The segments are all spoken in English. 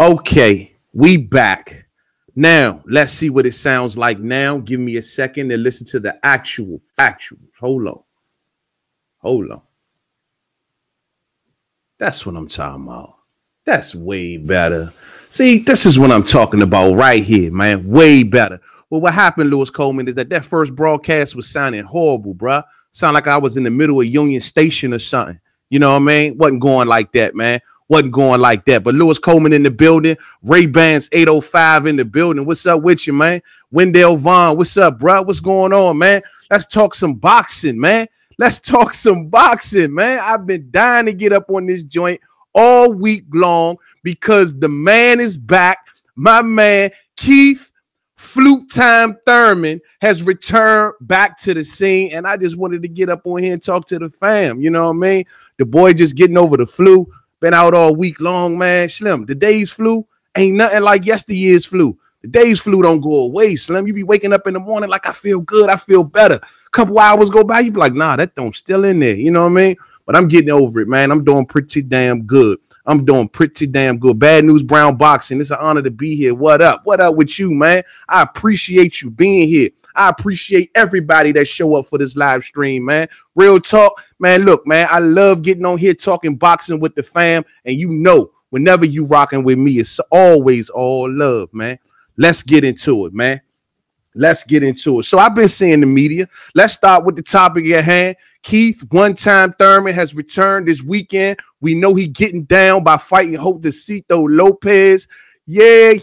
Okay, we back. Now, let's see what it sounds like now. Give me a second to listen to the actuals. Hold on. That's what I'm talking about. That's way better. See, this is what I'm talking about right here, man. Way better. Well, what happened, Lewis Coleman, is that first broadcast was sounding horrible, bruh. Sound like I was in the middle of Union Station or something. You know what I mean? Wasn't going like that, man. Wasn't going like that. But Lewis Coleman in the building. Ray Bans 805 in the building. What's up with you, man? Wendell Vaughn, what's up, bruh? What's going on, man? Let's talk some boxing, man. Let's talk some boxing, man. I've been dying to get up on this joint all week long because the man is back. My man, Keith Flute Time Thurman, has returned back to the scene, and I just wanted to get up on here and talk to the fam. You know what I mean? The boy just getting over the flu. Been out all week long, man. Slim, the day's flu ain't nothing like yesteryear's flu. The day's flu don't go away, Slim. You be waking up in the morning like, I feel good, I feel better. A couple hours go by, you be like, nah, that don't still in there. You know what I mean? But I'm getting over it, man. I'm doing pretty damn good. Bad News Brown Boxing. It's an honor to be here. What up? What up with you, man? I appreciate you being here. I appreciate everybody that show up for this live stream, man. Real talk, man. Look, man, I love getting on here talking boxing with the fam. And you know, whenever you rocking with me, it's always all love, man. Let's get into it, man. Let's get into it. So I've been seeing the media. Let's start with the topic at hand. Keith One-Time Thurman has returned this weekend. We know he getting down by fighting Josesito Lopez. Yeah.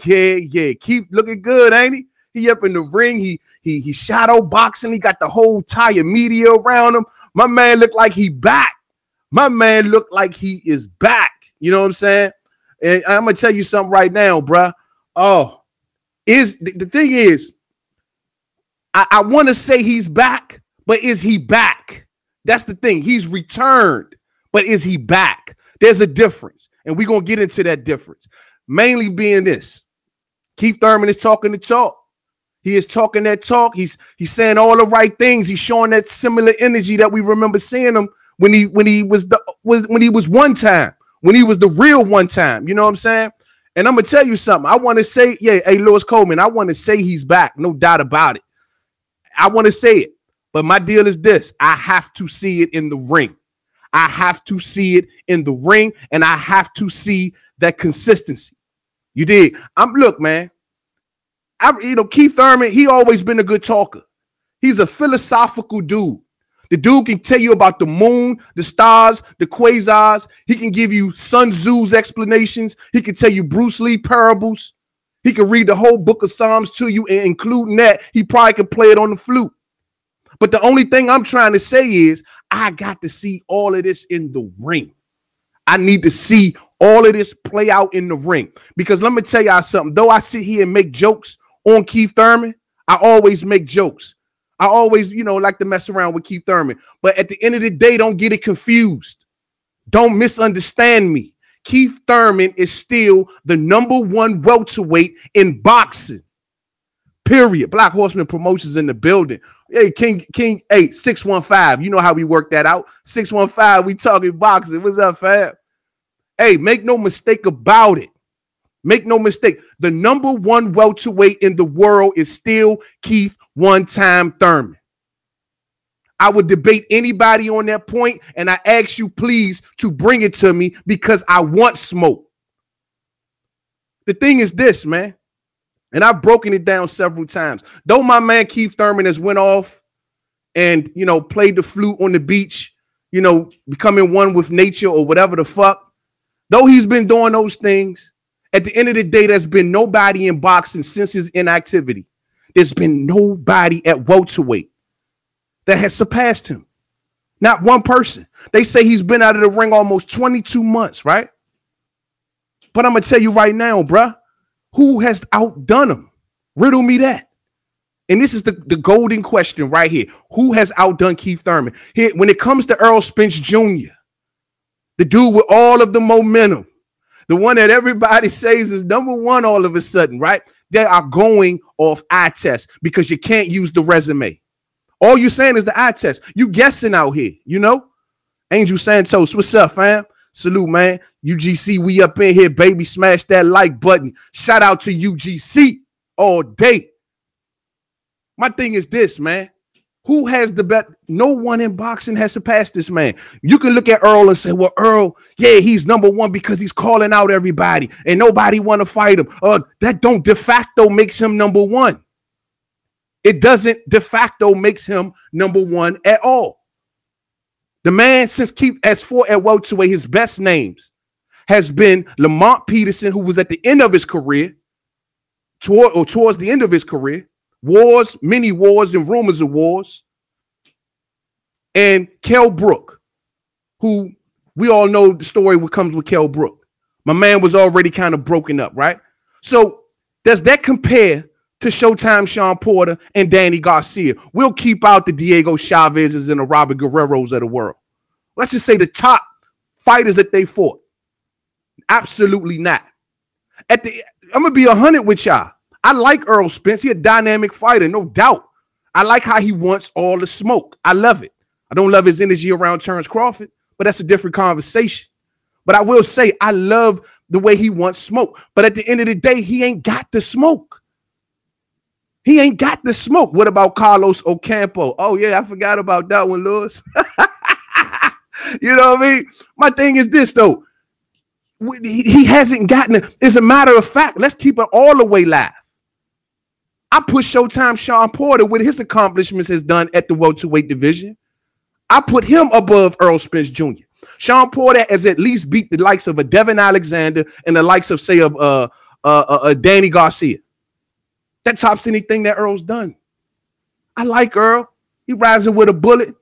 Keith looking good, ain't he? He up in the ring. He shadow boxing. He got the whole entire media around him. My man looked like he back. My man looked like he is back. You know what I'm saying? And I'm gonna tell you something right now, bruh. Oh, the thing is, I want to say he's back, but is he back? That's the thing. He's returned, but is he back? There's a difference, and we're going to get into that difference. Mainly being this. Keith Thurman is talking the talk. He is talking that talk. He's saying all the right things. He's showing that similar energy that we remember seeing him when he was one time, when he was the real one time. You know what I'm saying? And I'm going to tell you something. I want to say, yeah, hey, Lewis Coleman, I want to say he's back. No doubt about it. I want to say it. But my deal is this. I have to see it in the ring. I have to see it in the ring, and I have to see that consistency. You dig? Look, man. Keith Thurman, he always been a good talker. He's a philosophical dude. The dude can tell you about the moon, the stars, the quasars. He can give you Sun Tzu's explanations. He can tell you Bruce Lee parables. He can read the whole book of Psalms to you, and including that, he probably can play it on the flute. But the only thing I'm trying to say is I got to see all of this in the ring. I need to see all of this play out in the ring. Because let me tell y'all something. Though I sit here and make jokes on Keith Thurman, I always make jokes. I always, like to mess around with Keith Thurman. But at the end of the day, don't get it confused. Don't misunderstand me. Keith Thurman is still the #1 welterweight in boxing. Period. Black Horseman Promotions in the building. Hey, King, hey, 615. You know how we work that out. 615, we talking boxing. What's up, fam? Hey, make no mistake about it. Make no mistake. The #1 welterweight in the world is still Keith One-Time Thurman. I would debate anybody on that point, and I ask you please to bring it to me because I want smoke. The thing is this, man. And I've broken it down several times. Though my man Keith Thurman has went off and, played the flute on the beach, becoming one with nature or whatever the fuck. Though he's been doing those things, at the end of the day, there's been nobody in boxing since his inactivity. There's been nobody at welterweight that has surpassed him. Not one person. They say he's been out of the ring almost 22 months, right? But I'm going to tell you right now, bruh. Who has outdone him? Riddle me that. And this is the golden question right here. Who has outdone Keith Thurman? Here, when it comes to Errol Spence Jr., the dude with all of the momentum, the one that everybody says is #1 all of a sudden, right? They are going off eye test because you can't use the resume. All you're saying is the eye test. You guessing out here, Angel Santos, what's up, fam? Salute, man. UGC, we up in here, baby. Smash that like button. Shout out to UGC all day. My thing is this, man. Who has the best? No one in boxing has surpassed this man. You can look at Earl and say, well, Earl, yeah, he's number one because he's calling out everybody and nobody want to fight him. That don't de facto makes him number one. It doesn't de facto makes him number one at all. The man since Keith has fought at welterweight, his best names has been Lamont Peterson, who was at the end of his career, towards the end of his career. Wars, many wars and rumors of wars. And Kell Brook, who we all know the story what comes with Kell Brook. My man was already kind of broken up, right? So does that compare to Showtime Sean Porter and Danny Garcia? We'll keep out the Diego Chavez's and the Robert Guerreros of the world. Let's just say the top fighters that they fought. Absolutely not. I'm going to be 100 with y'all. I like Earl Spence. He's a dynamic fighter, no doubt. I like how he wants all the smoke. I love it. I don't love his energy around Terrence Crawford, but that's a different conversation. But I will say I love the way he wants smoke. But at the end of the day, he ain't got the smoke. He ain't got the smoke. What about Carlos Ocampo? Oh, yeah, I forgot about that one, Lewis. You know what I mean? My thing is this, though. He hasn't gotten it. As a matter of fact, let's keep it all the way live. I put Showtime Sean Porter with his accomplishments has done at the welterweight division. I put him above Earl Spence Jr. Sean Porter has at least beat the likes of a Devin Alexander and the likes of, say, of Danny Garcia. That tops anything that Earl's done. I like Earl. He rising with a bullet.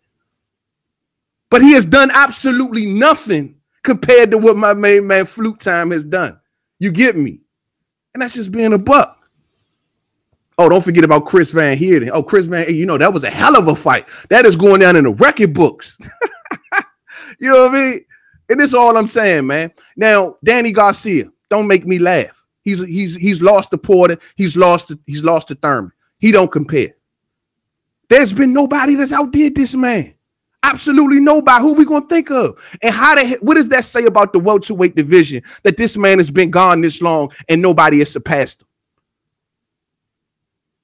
But he has done absolutely nothing compared to what my main man Flute Time has done. You get me? And that's just being a buck. Oh, don't forget about Chris Van Heerden. Oh, Chris Van, you know, that was a hell of a fight. That is going down in the record books. You know what I mean? And this is all I'm saying, man. Now, Danny Garcia, don't make me laugh. He's lost to Porter. He's lost to Thurman. He don't compare. There's been nobody that's outdid this man. Absolutely nobody. Who are we going to think of? And what does that say about the welterweight division that this man has been gone this long and nobody has surpassed him?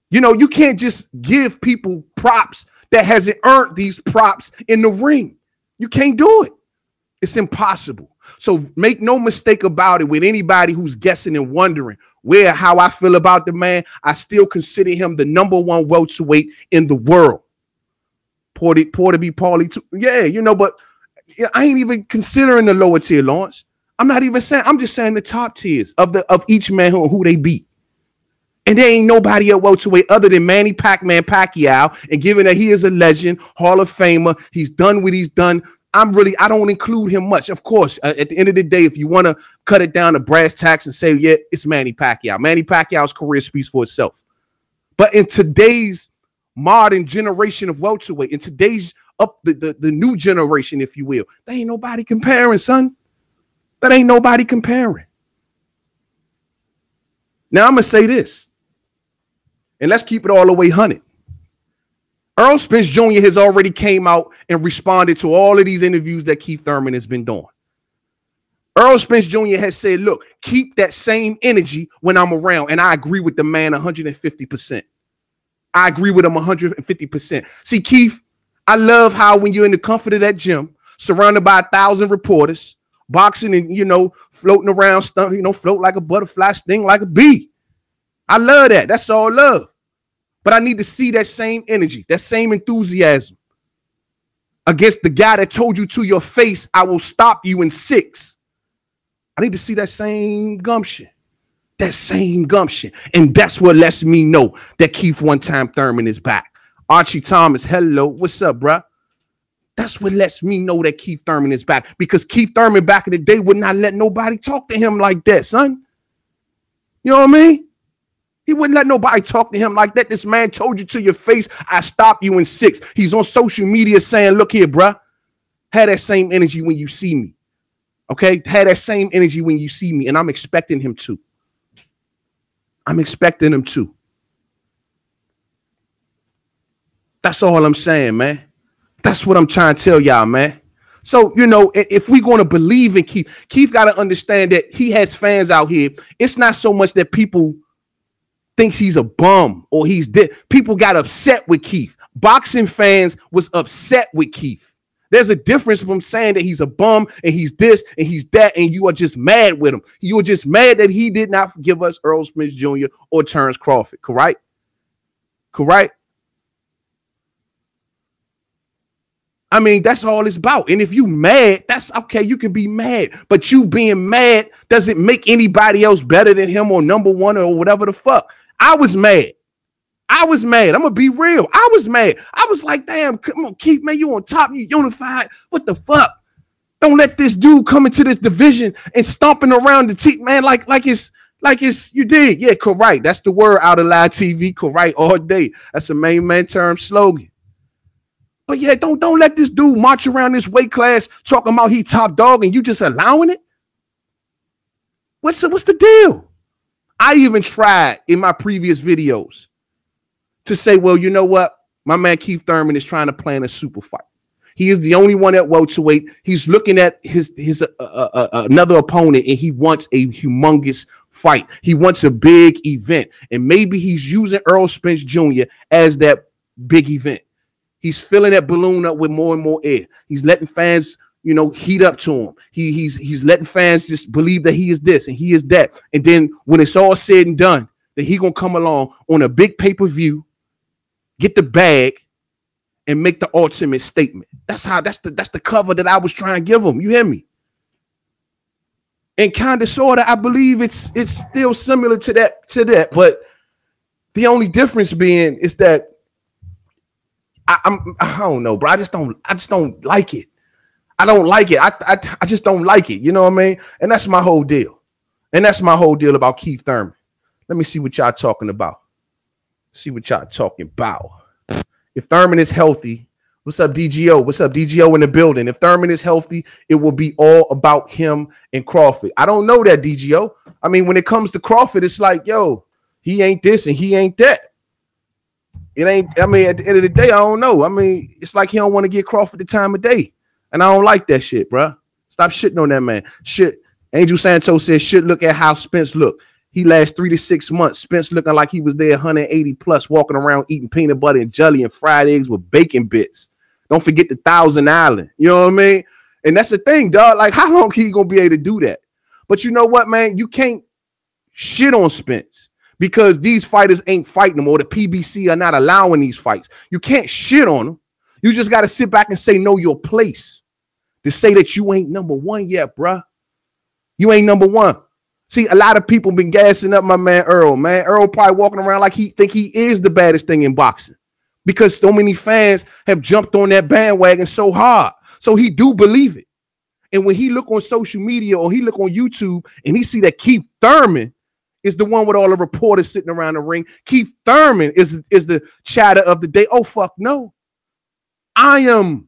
You know, you can't just give people props that hasn't earned these props in the ring. You can't do it. It's impossible. So make no mistake about it with anybody who's guessing and wondering how I feel about the man. I still consider him the number one welterweight in the world. Porter be Paulie too. Yeah, you know, but I ain't even considering the lower tier, Lawrence. I'm not even saying, I'm just saying the top tiers of each man who they beat. And there ain't nobody at welterweight other than Manny Pac-Man Pacquiao. And given that he is a legend, Hall of Famer, he's done what he's done. I don't include him much. Of course, at the end of the day, if you want to cut it down to brass tacks and say, yeah, it's Manny Pacquiao. Manny Pacquiao's career speaks for itself. But in today's modern generation of welterweight, in today's the new generation, if you will, there ain't nobody comparing, son. That ain't nobody comparing. Now, I'm going to say this. And let's keep it all the way 100. Earl Spence Jr. has already came out and responded to all of these interviews that Keith Thurman has been doing. Earl Spence Jr. has said, look, keep that same energy when I'm around. And I agree with the man 150%. I agree with him 150%. See, Keith, I love how when you're in the comfort of that gym, surrounded by 1,000 reporters, boxing and, you know, floating around, float like a butterfly, sting like a bee. I love that. That's all love. But I need to see that same energy, that same enthusiasm against the guy that told you to your face, I will stop you in 6. I need to see that same gumption. That same gumption. And that's what lets me know that Keith One Time Thurman is back. Archie Thomas, hello. What's up, bruh? That's what lets me know that Keith Thurman is back. Because Keith Thurman back in the day would not let nobody talk to him like that, son. You know what I mean? He wouldn't let nobody talk to him like that. This man told you to your face, I stop you in 6. He's on social media saying, look here, bruh. Have that same energy when you see me. Okay? Have that same energy when you see me. And I'm expecting him to. I'm expecting him to. That's all I'm saying, man. That's what I'm trying to tell y'all, man. So, you know, if we're going to believe in Keith got to understand that he has fans out here. It's not so much that people thinks he's a bum or he's dead. People got upset with Keith. Boxing fans was upset with Keith. There's a difference from saying that he's a bum and he's this and he's that, and you are just mad with him. You are just mad that he did not give us Errol Spence Jr. or Terrence Crawford. Correct? Correct? I mean, that's all it's about. And if you mad, that's okay. You can be mad, but you being mad doesn't make anybody else better than him or number one or whatever the fuck. I was mad. I was mad. I'm gonna be real. I was mad. I was like, damn, come on, Keith, man, you on top, you unified. What the fuck? Don't let this dude come into this division and stomping around the team, man, like it's you did. Yeah, correct. That's the word out of live TV. Correct all day. That's a main man term slogan. But yeah, don't let this dude march around this weight class talking about he top dog and you just allowing it. What's the deal? I even tried in my previous videos to say, well, you know what? My man Keith Thurman is trying to plan a super fight. He is the only one at welterweight. He's looking at his another opponent, and he wants a humongous fight. He wants a big event, and maybe he's using Errol Spence Jr. as that big event. He's filling that balloon up with more and more air. He's letting fans, you know, heat up to him. He's letting fans just believe that he is this and he is that. And then when it's all said and done, that he gonna come along on a big pay-per-view, get the bag, and make the ultimate statement. That's the cover that I was trying to give him. You hear me? And kind of sort of, I believe it's still similar to that, but the only difference being is that I don't know, bro. I just don't like it. I don't like it. I just don't like it. You know what I mean? And that's my whole deal. And that's my whole deal about Keith Thurman. Let me see what y'all talking about. See what y'all talking about. If Thurman is healthy, what's up, DGO? What's up, DGO in the building? If Thurman is healthy, it will be all about him and Crawford. I don't know that, DGO. I mean, when it comes to Crawford, it's like, yo, he ain't this and he ain't that. It ain't, I mean, at the end of the day, I don't know. I mean, it's like he don't want to give Crawford the time of day. And I don't like that shit, bro. Stop shitting on that man. Shit. Angel Santos says, shit, look at how Spence look. He lasts 3 to 6 months. Spence looking like he was there 180 plus, walking around eating peanut butter and jelly and fried eggs with bacon bits. Don't forget the Thousand Island. You know what I mean? And that's the thing, dog. Like, how long he gonna be able to do that? But you know what, man? You can't shit on Spence because these fighters ain't fighting them, or the PBC are not allowing these fights. You can't shit on them. You just got to sit back and say, know your place. To say that you ain't number one yet, bruh. You ain't number one. See, a lot of people been gassing up my man Earl. Man, Earl probably walking around like he think he is the baddest thing in boxing because so many fans have jumped on that bandwagon so hard. So he do believe it. And when he look on social media or he look on YouTube and he see that Keith Thurman is the one with all the reporters sitting around the ring, Keith Thurman is the chatter of the day. Oh, fuck no. I am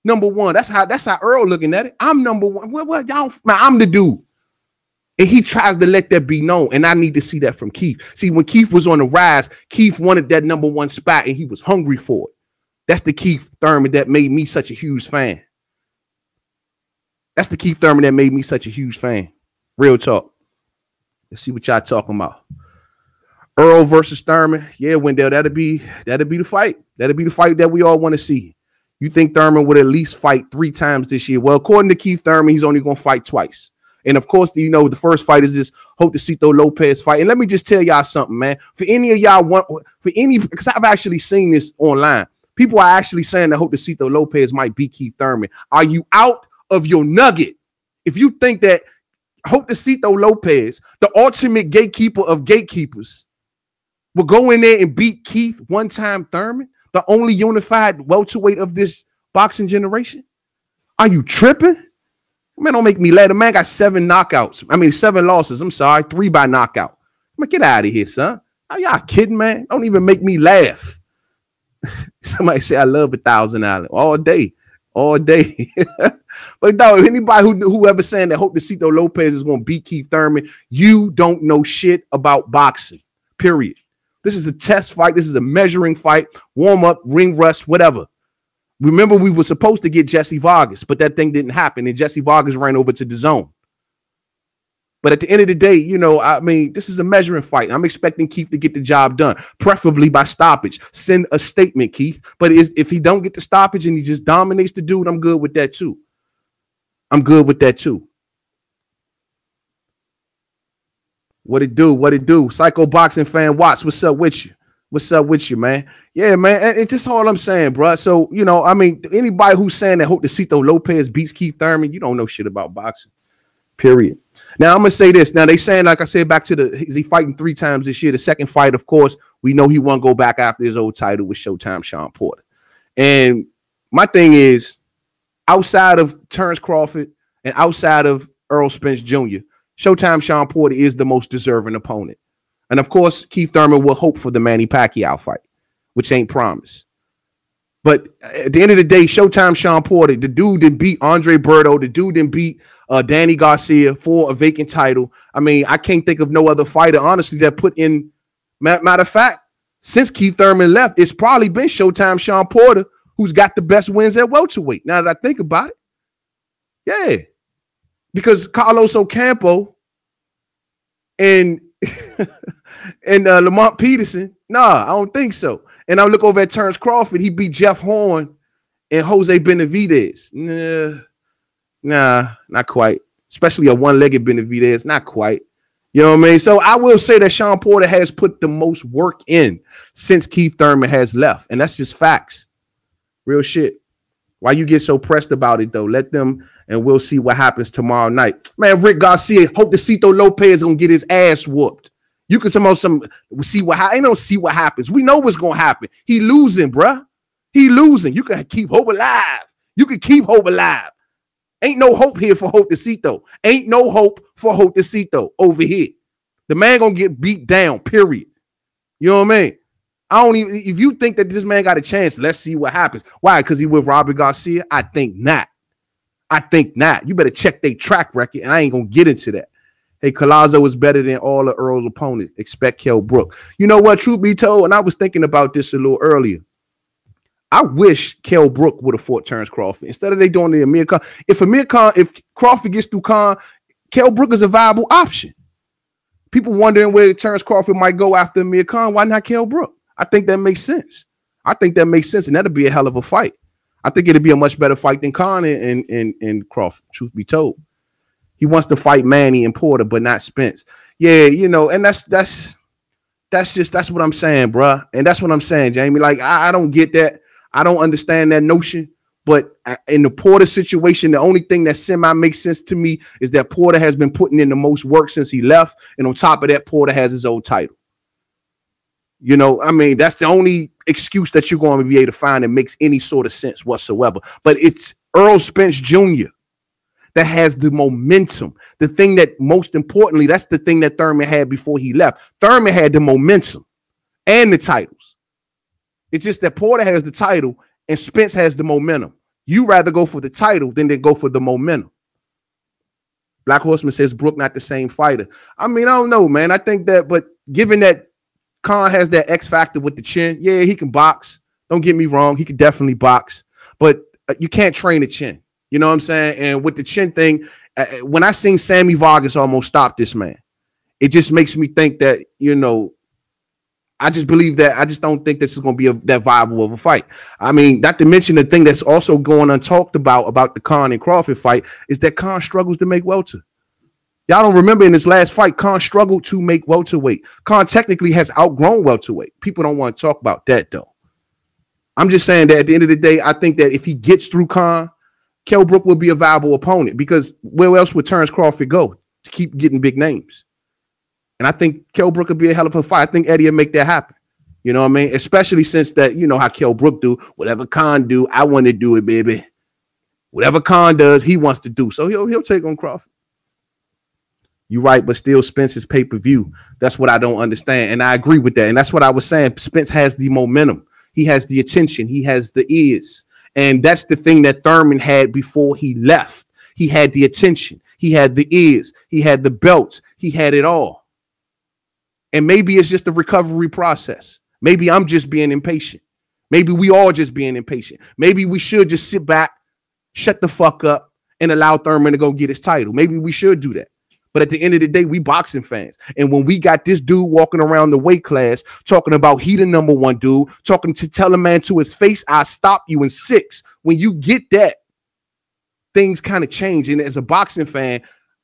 number one. That's how Earl looking at it. I'm number one. What y'all? Man, I'm the dude. And he tries to let that be known. And I need to see that from Keith. See, when Keith was on the rise, Keith wanted that number one spot and he was hungry for it. That's the Keith Thurman that made me such a huge fan. That's the Keith Thurman that made me such a huge fan. Real talk. Let's see what y'all talking about. Earl versus Thurman. Yeah, Wendell, that'll be the fight. That'll be the fight that we all want to see. You think Thurman would at least fight 3 times this year? Well, according to Keith Thurman, he's only going to fight twice. And of course, you know, the first fight is this josesito Lopez fight. And let me just tell y'all something, man. For any of y'all because I've actually seen this online. People are actually saying that josesito Lopez might beat Keith Thurman. Are you out of your nugget? If you think that josesito Lopez, the ultimate gatekeeper of gatekeepers, will go in there and beat Keith one-time Thurman, the only unified welterweight of this boxing generation? Are you tripping? Man, don't make me laugh. The man got 7 knockouts. I mean, 7 losses. I'm sorry, 3 by knockout. Man, get out of here, son. Are y'all kidding, man? Don't even make me laugh. Somebody say I love 1,000 Island all day, all day. But no, anybody who ever saying that josesito Lopez is going to beat Keith Thurman, you don't know shit about boxing. Period. This is a test fight. This is a measuring fight. Warm up, ring rust, whatever. Remember, we were supposed to get Jesse Vargas, but that thing didn't happen, and Jesse Vargas ran over to the zone. But at the end of the day, you know, I mean, this is a measuring fight. I'm expecting Keith to get the job done, preferably by stoppage. Send a statement, Keith. But if he don't get the stoppage and he just dominates the dude, I'm good with that too. I'm good with that too. What it do? What it do? Psycho Boxing Fan Watts, what's up with you? What's up with you, man? Yeah, man. It's just all I'm saying, bro. So, you know, I mean, anybody who's saying that josesito Lopez beats Keith Thurman, you don't know shit about boxing. Period. Now, I'm going to say this. Now, they saying, like I said, back to is he fighting 3 times this year? The second fight, of course, we know he won't go back after his old title with Showtime Sean Porter. And my thing is, outside of Terrence Crawford and outside of Errol Spence Jr., Showtime Sean Porter is the most deserving opponent. And of course, Keith Thurman will hope for the Manny Pacquiao fight, which ain't promised. But at the end of the day, Showtime Sean Porter, the dude that beat Andre Berto, the dude that beat Danny Garcia for a vacant title. I mean, I can't think of no other fighter, honestly, that put in. Matter of fact, since Keith Thurman left, it's probably been Showtime Sean Porter who's got the best wins at welterweight. Now that I think about it, yeah, because Carlos Ocampo and and Lamont Peterson, nah, I don't think so. And I look over at Terrence Crawford, he beat Jeff Horn and Jose Benavidez. Nah, not quite. Especially a one-legged Benavidez, not quite. You know what I mean? So I will say that Sean Porter has put the most work in since Keith Thurman has left. And that's just facts. Real shit. Why you get so pressed about it, though? Let them, and we'll see what happens tomorrow night. Man, Rick Garcia, josesito Lopez gonna get his ass whooped. You can see what ain't no see what happens. We know what's gonna happen. He losing, bruh. He losing. You can keep hope alive. You can keep hope alive. Ain't no hope here for josesito. Ain't no hope for josesito over here. The man gonna get beat down, period. You know what I mean? I don't even, if you think that this man got a chance, let's see what happens. Why? Because he with Robert Garcia? I think not. I think not. You better check their track record, and I ain't gonna get into that. Hey, Collazo is better than all of Earl's opponents. Expect Kell Brook. You know what? Truth be told, and I was thinking about this a little earlier. I wish Kell Brook would have fought Terrence Crawford instead of they doing the Amir Khan. If Crawford gets through Khan, Kell Brook is a viable option. People wondering where Terrence Crawford might go after Amir Khan. Why not Kell Brook? I think that makes sense. I think that makes sense, and that'll be a hell of a fight. I think it'll be a much better fight than Khan and Crawford. Truth be told. He wants to fight Manny and Porter, but not Spence. Yeah, you know, and that's what I'm saying, bro. And that's what I'm saying, Jamie. Like, I don't get that. I don't understand that notion. But in the Porter situation, the only thing that semi makes sense to me is that Porter has been putting in the most work since he left. And on top of that, Porter has his old title. You know, I mean, that's the only excuse that you're going to be able to find that makes any sort of sense whatsoever. But it's Errol Spence Jr. that has the momentum. The thing that, most importantly, that's the thing that Thurman had before he left. Thurman had the momentum and the titles. It's just that Porter has the title and Spence has the momentum. You rather go for the title than they go for the momentum. Black Horseman says Brook not the same fighter. I mean, I don't know, man. I think that, but given that Khan has that X factor with the chin, yeah, he can box. Don't get me wrong. He can definitely box, but you can't train a chin. You know what I'm saying? And with the chin thing, when I seen Sammy Vargas almost stop this man, it just makes me think that, you know, I just believe that. I just don't think this is going to be that viable of a fight. I mean, not to mention the thing that's also going untalked about the Khan and Crawford fight is that Khan struggles to make welter. Y'all don't remember in this last fight, Khan struggled to make welterweight. Khan technically has outgrown welterweight. People don't want to talk about that, though. I'm just saying that at the end of the day, I think that if he gets through Khan, Kell Brook will be a viable opponent, because where else would Terrence Crawford go to keep getting big names? And I think Kell Brook could be a hell of a fight. I think Eddie will make that happen. You know what I mean? Especially since that, you know how Kell Brook do. Whatever Khan do, I want to do it, baby. Whatever Khan does, he wants to do. So he'll take on Crawford. You're right, but still Spence's pay-per-view. That's what I don't understand. And I agree with that. And that's what I was saying. Spence has the momentum. He has the attention. He has the ears. And that's the thing that Thurman had before he left. He had the attention. He had the ears. He had the belts. He had it all. And maybe it's just a recovery process. Maybe I'm just being impatient. Maybe we all just being impatient. Maybe we should just sit back, shut the fuck up, and allow Thurman to go get his title. Maybe we should do that. But at the end of the day, we boxing fans. And when we got this dude walking around the weight class talking about he the number one dude, talking to tell a man to his face, I stop you in 6. When you get that, things kind of change. And as a boxing fan,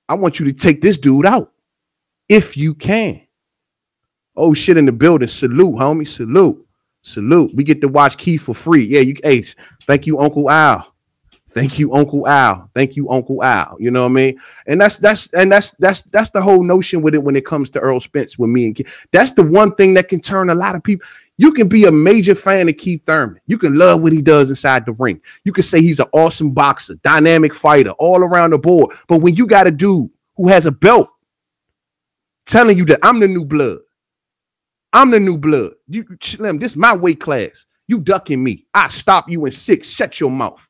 I want you to take this dude out if you can. Oh, shit in the building. Salute, homie. Salute. Salute. We get to watch Keith for free. Yeah, hey, thank you, Uncle Al. Thank you, Uncle Al. Thank you, Uncle Al. You know what I mean? And that's the whole notion with it when it comes to Earl Spence with me and Keith. That's the one thing that can turn a lot of people. You can be a major fan of Keith Thurman. You can love what he does inside the ring. You can say he's an awesome boxer, dynamic fighter, all around the board. But when you got a dude who has a belt telling you that I'm the new blood, I'm the new blood. You Slim, this is my weight class. You ducking me. I stop you in 6. Shut your mouth.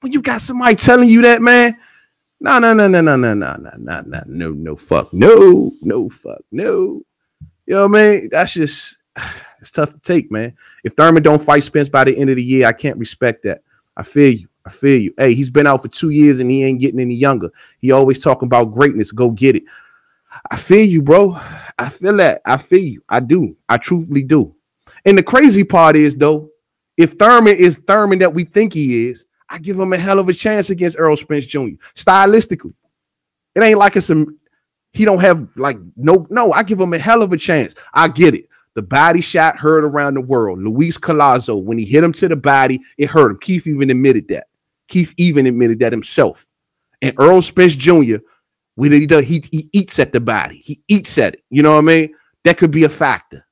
When you got somebody telling you that, man, no, fuck, no, fuck, no. You know what I mean? That's just, it's tough to take, man. If Thurman don't fight Spence by the end of the year, I can't respect that. I feel you. I feel you. Hey, he's been out for 2 years and he ain't getting any younger. He always talking about greatness. Go get it. I feel you, bro. I feel that. I feel you. I do. I truthfully do. And the crazy part is, though, if Thurman is Thurman that we think he is, I give him a hell of a chance against Errol Spence Jr. Stylistically, it ain't like it's he don't have like no. I give him a hell of a chance. I get it. The body shot heard around the world. Luis Collazo, when he hit him to the body, it hurt him. Keith even admitted that. Keith even admitted that himself. And Errol Spence Jr., when he does, he eats at the body. He eats at it. You know what I mean? That could be a factor.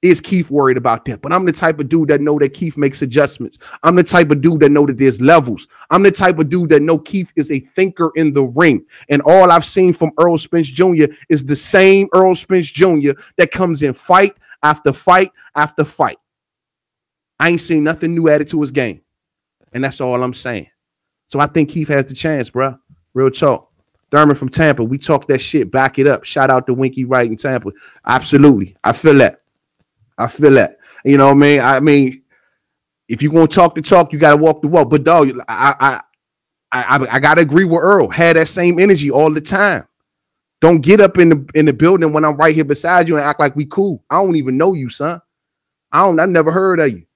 Is Keith worried about that? But I'm the type of dude that know that Keith makes adjustments. I'm the type of dude that know that there's levels. I'm the type of dude that know Keith is a thinker in the ring. And all I've seen from Errol Spence Jr. is the same Errol Spence Jr. that comes in fight after fight after fight. I ain't seen nothing new added to his game. And that's all I'm saying. So I think Keith has the chance, bro. Real talk. Thurman from Tampa, we talk that shit. Back it up. Shout out to Winky Wright in Tampa. Absolutely. I feel that. I feel that. You know what I mean? I mean, if you're gonna talk the talk, you gotta walk the walk. But dog, I gotta agree with Earl. Had that same energy all the time. Don't get up in the building when I'm right here beside you and act like we cool. I don't even know you, son. I never heard of you.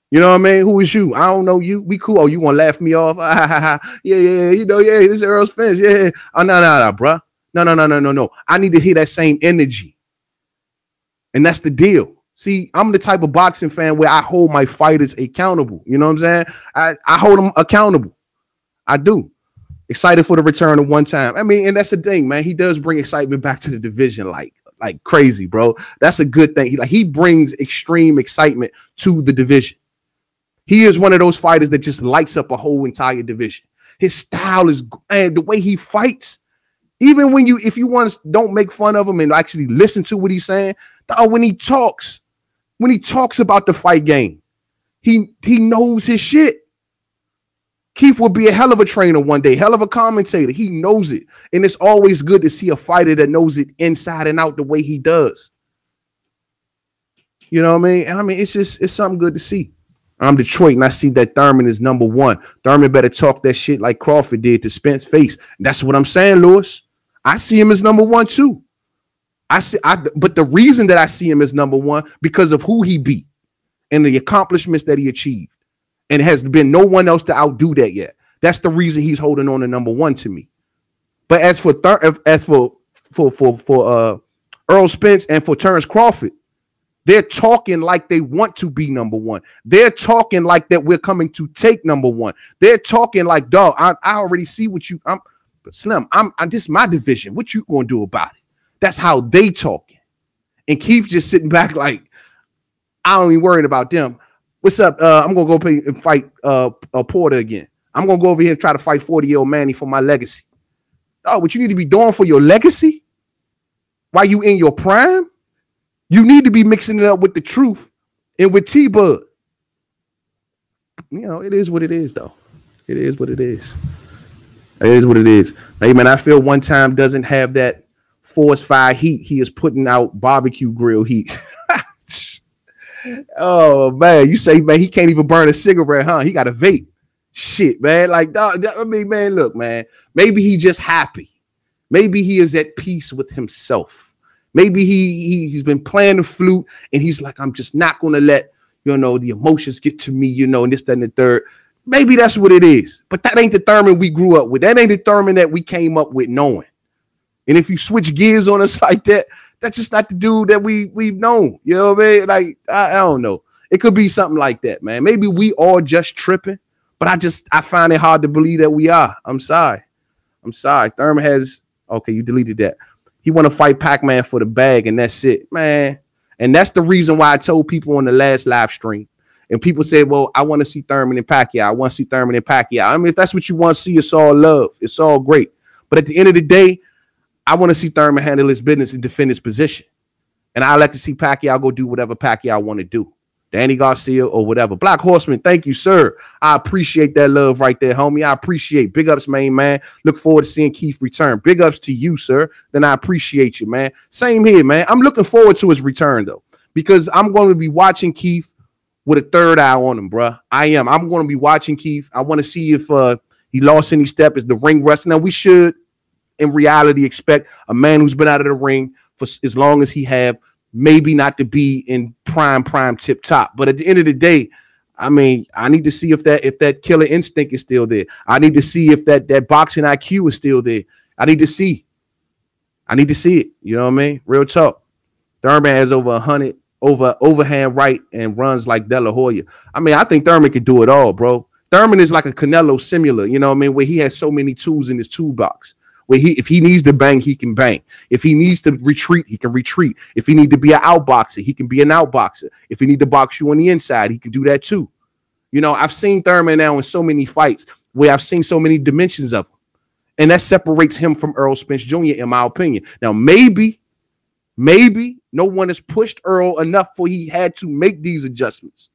You know what I mean? Who is you? I don't know you. We cool. Oh, you gonna laugh me off? Yeah. You know, yeah. This is Earl Spence. Yeah. Oh, no, bro. No. I need to hear that same energy, and that's the deal. See, I'm the type of boxing fan where I hold my fighters accountable. You know what I'm saying? I hold them accountable. I do. Excited for the return of One Time. I mean, and that's the thing, man. He does bring excitement back to the division like crazy, bro. That's a good thing. He brings extreme excitement to the division. He is one of those fighters that just lights up a whole entire division. His style is, and the way he fights, even when if you want to don't make fun of him and actually listen to what he's saying, when he talks about the fight game, he knows his shit. Keith will be a hell of a trainer one day, hell of a commentator. He knows it. And it's always good to see a fighter that knows it inside and out the way he does. You know what I mean? And I mean, it's something good to see. I'm Detroit and I see that Thurman is number one. Thurman better talk that shit like Crawford did to Spence face. That's what I'm saying, Lewis. I see him as number one too. But the reason that I see him as number one because of who he beat and the accomplishments that he achieved, and it has been no one else to outdo that yet. That's the reason he's holding on to number one to me. But as for Earl Spence and for Terrence Crawford, they're talking like they want to be number one. They're talking like that we're coming to take number one. They're talking like, dog, I already see what you. But Slim, this is my division. What you gonna do about it? That's how they talking. And Keith just sitting back like, I don't even worry about them. What's up? I'm going to go pay and fight Porter again. I'm going to go over here and try to fight 40-year-old Manny for my legacy. Oh, what you need to be doing for your legacy? While you in your prime? You need to be mixing it up with the truth and with T-Bud. You know, it is what it is, though. It is what it is. It is what it is. Hey, man, I feel One Time doesn't have that force fire heat. He is putting out barbecue grill heat. Oh man, you say, man, he can't even burn a cigarette, huh? He got a vape. Shit, man. Like, dog, I mean, man, look, man. Maybe he just happy. Maybe he is at peace with himself. Maybe he's been playing the flute and he's like, I'm just not gonna let, you know, the emotions get to me, you know, and this, that, and the third. Maybe that's what it is. But that ain't the Thurman we grew up with. That ain't the Thurman that we came up with knowing. And if you switch gears on us like that, that's just not the dude that we've known. You know what I mean? Like, I don't know. It could be something like that, man. Maybe we all just tripping, but I find it hard to believe that we are. I'm sorry. Thurman has, okay, you deleted that. He want to fight Pac-Man for the bag, and that's it, man. And that's the reason why I told people on the last live stream. And people say, well, I want to see Thurman and Pacquiao. I want to see Thurman and Pacquiao. I mean, if that's what you want to see, it's all love. It's all great. But at the end of the day, I want to see Thurman handle his business and defend his position. And I like to see Pacquiao go do whatever Pacquiao want to do. Danny Garcia or whatever. Black Horseman, thank you, sir. I appreciate that love right there, homie. I appreciate. Big ups, main man. Look forward to seeing Keith return. Big ups to you, sir. Then I appreciate you, man. Same here, man. I'm looking forward to his return, though, because I'm going to be watching Keith with a third eye on him, bro. I am. I'm going to be watching Keith. I want to see if he lost any step. Is the ring rust? Now, we should, in reality, expect a man who's been out of the ring for as long as he have, maybe not to be in prime tip top. But at the end of the day, I mean, I need to see if that killer instinct is still there. I need to see if that boxing IQ is still there. I need to see it. You know what I mean? Real talk. Thurman has over 100 overhand right and runs like De La Hoya. I mean, I think Thurman could do it all, bro. Thurman is like a Canelo similar, you know what I mean, where he has so many tools in his toolbox. Where if he needs to bang, he can bang. If he needs to retreat, he can retreat. If he need to be an outboxer, he can be an outboxer. If he need to box you on the inside, he can do that too. You know, I've seen Thurman now in so many fights where I've seen so many dimensions of him. And that separates him from Earl Spence Jr., in my opinion. Now, maybe no one has pushed Earl enough for he had to make these adjustments.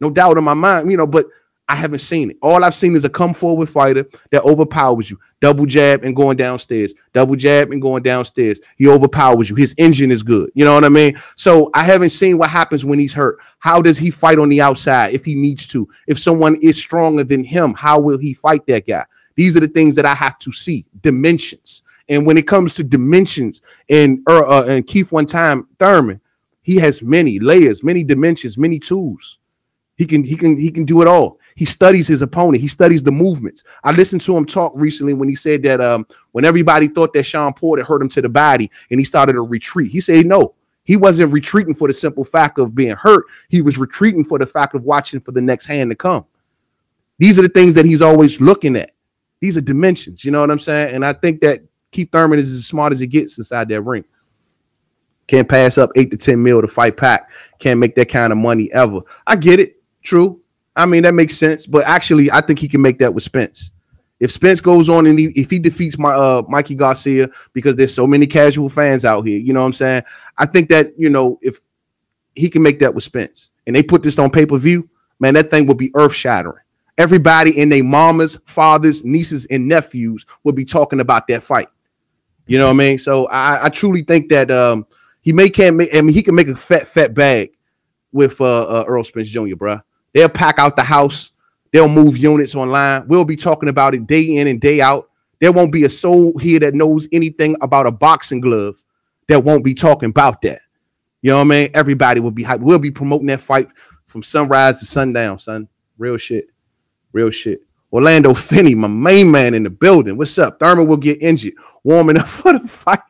No doubt in my mind, you know, but I haven't seen it. All I've seen is a come forward fighter that overpowers you. Double jab and going downstairs. Double jab and going downstairs. He overpowers you. His engine is good. You know what I mean? So I haven't seen what happens when he's hurt. How does he fight on the outside if he needs to? If someone is stronger than him, how will he fight that guy? These are the things that I have to see. Dimensions. And when it comes to dimensions and Keith one time, Thurman, he has many layers, many dimensions, many tools. He can do it all. He studies his opponent. He studies the movements. I listened to him talk recently when he said that when everybody thought that Sean Porter hurt him to the body and he started a retreat, he said no, he wasn't retreating for the simple fact of being hurt. He was retreating for the fact of watching for the next hand to come. These are the things that he's always looking at. These are dimensions. You know what I'm saying? And I think that Keith Thurman is as smart as he gets inside that ring. Can't pass up 8 to 10 mil to fight Pac. Can't make that kind of money ever. I get it. True. I mean, that makes sense. But actually, I think he can make that with Spence. If Spence goes on and if he defeats Mikey Garcia, because there's so many casual fans out here, you know what I'm saying? I think that, you know, if he can make that with Spence and they put this on pay-per-view, man, that thing will be earth-shattering. Everybody and their mamas, fathers, nieces, and nephews will be talking about that fight. You know what I mean? So I truly think that he can make a fat bag with Earl Spence Jr., bro. They'll pack out the house. They'll move units online. We'll be talking about it day in and day out. There won't be a soul here that knows anything about a boxing glove that won't be talking about that. You know what I mean? Everybody will be hyped. We'll be promoting that fight from sunrise to sundown, son. Real shit. Real shit. Orlando Finney, my main man in the building. What's up? Thurman will get injured. Warming up for the fight.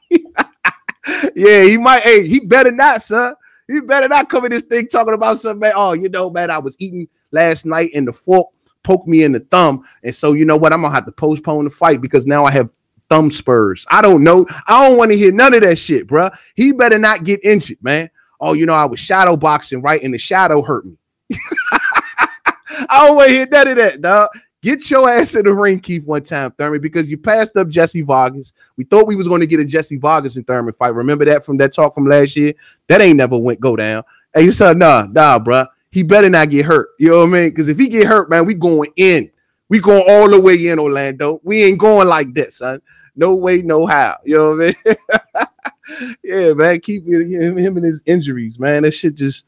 Yeah, he might. Hey, he better not, son. He better not come in this thing talking about something, man. Oh, you know, man, I was eating last night and the fork poked me in the thumb. And so, you know what? I'm going to have to postpone the fight because now I have thumb spurs. I don't know. I don't want to hear none of that shit, bro. He better not get injured, man. Oh, you know, I was shadow boxing, right? And the shadow hurt me. I don't want to hear none of that, dog. Get your ass in the ring, Keith, one time, Thurman, because you passed up Jesse Vargas. We thought we was going to get a Jesse Vargas and Thurman fight. Remember that from that talk from last year? That ain't never go down. Hey, you said, nah, bro. He better not get hurt. You know what I mean? Because if he get hurt, man, we going in. We going all the way in, Orlando. We ain't going like that, son. No way, no how. You know what I mean? Yeah, man. Keep him and his injuries, man. That shit just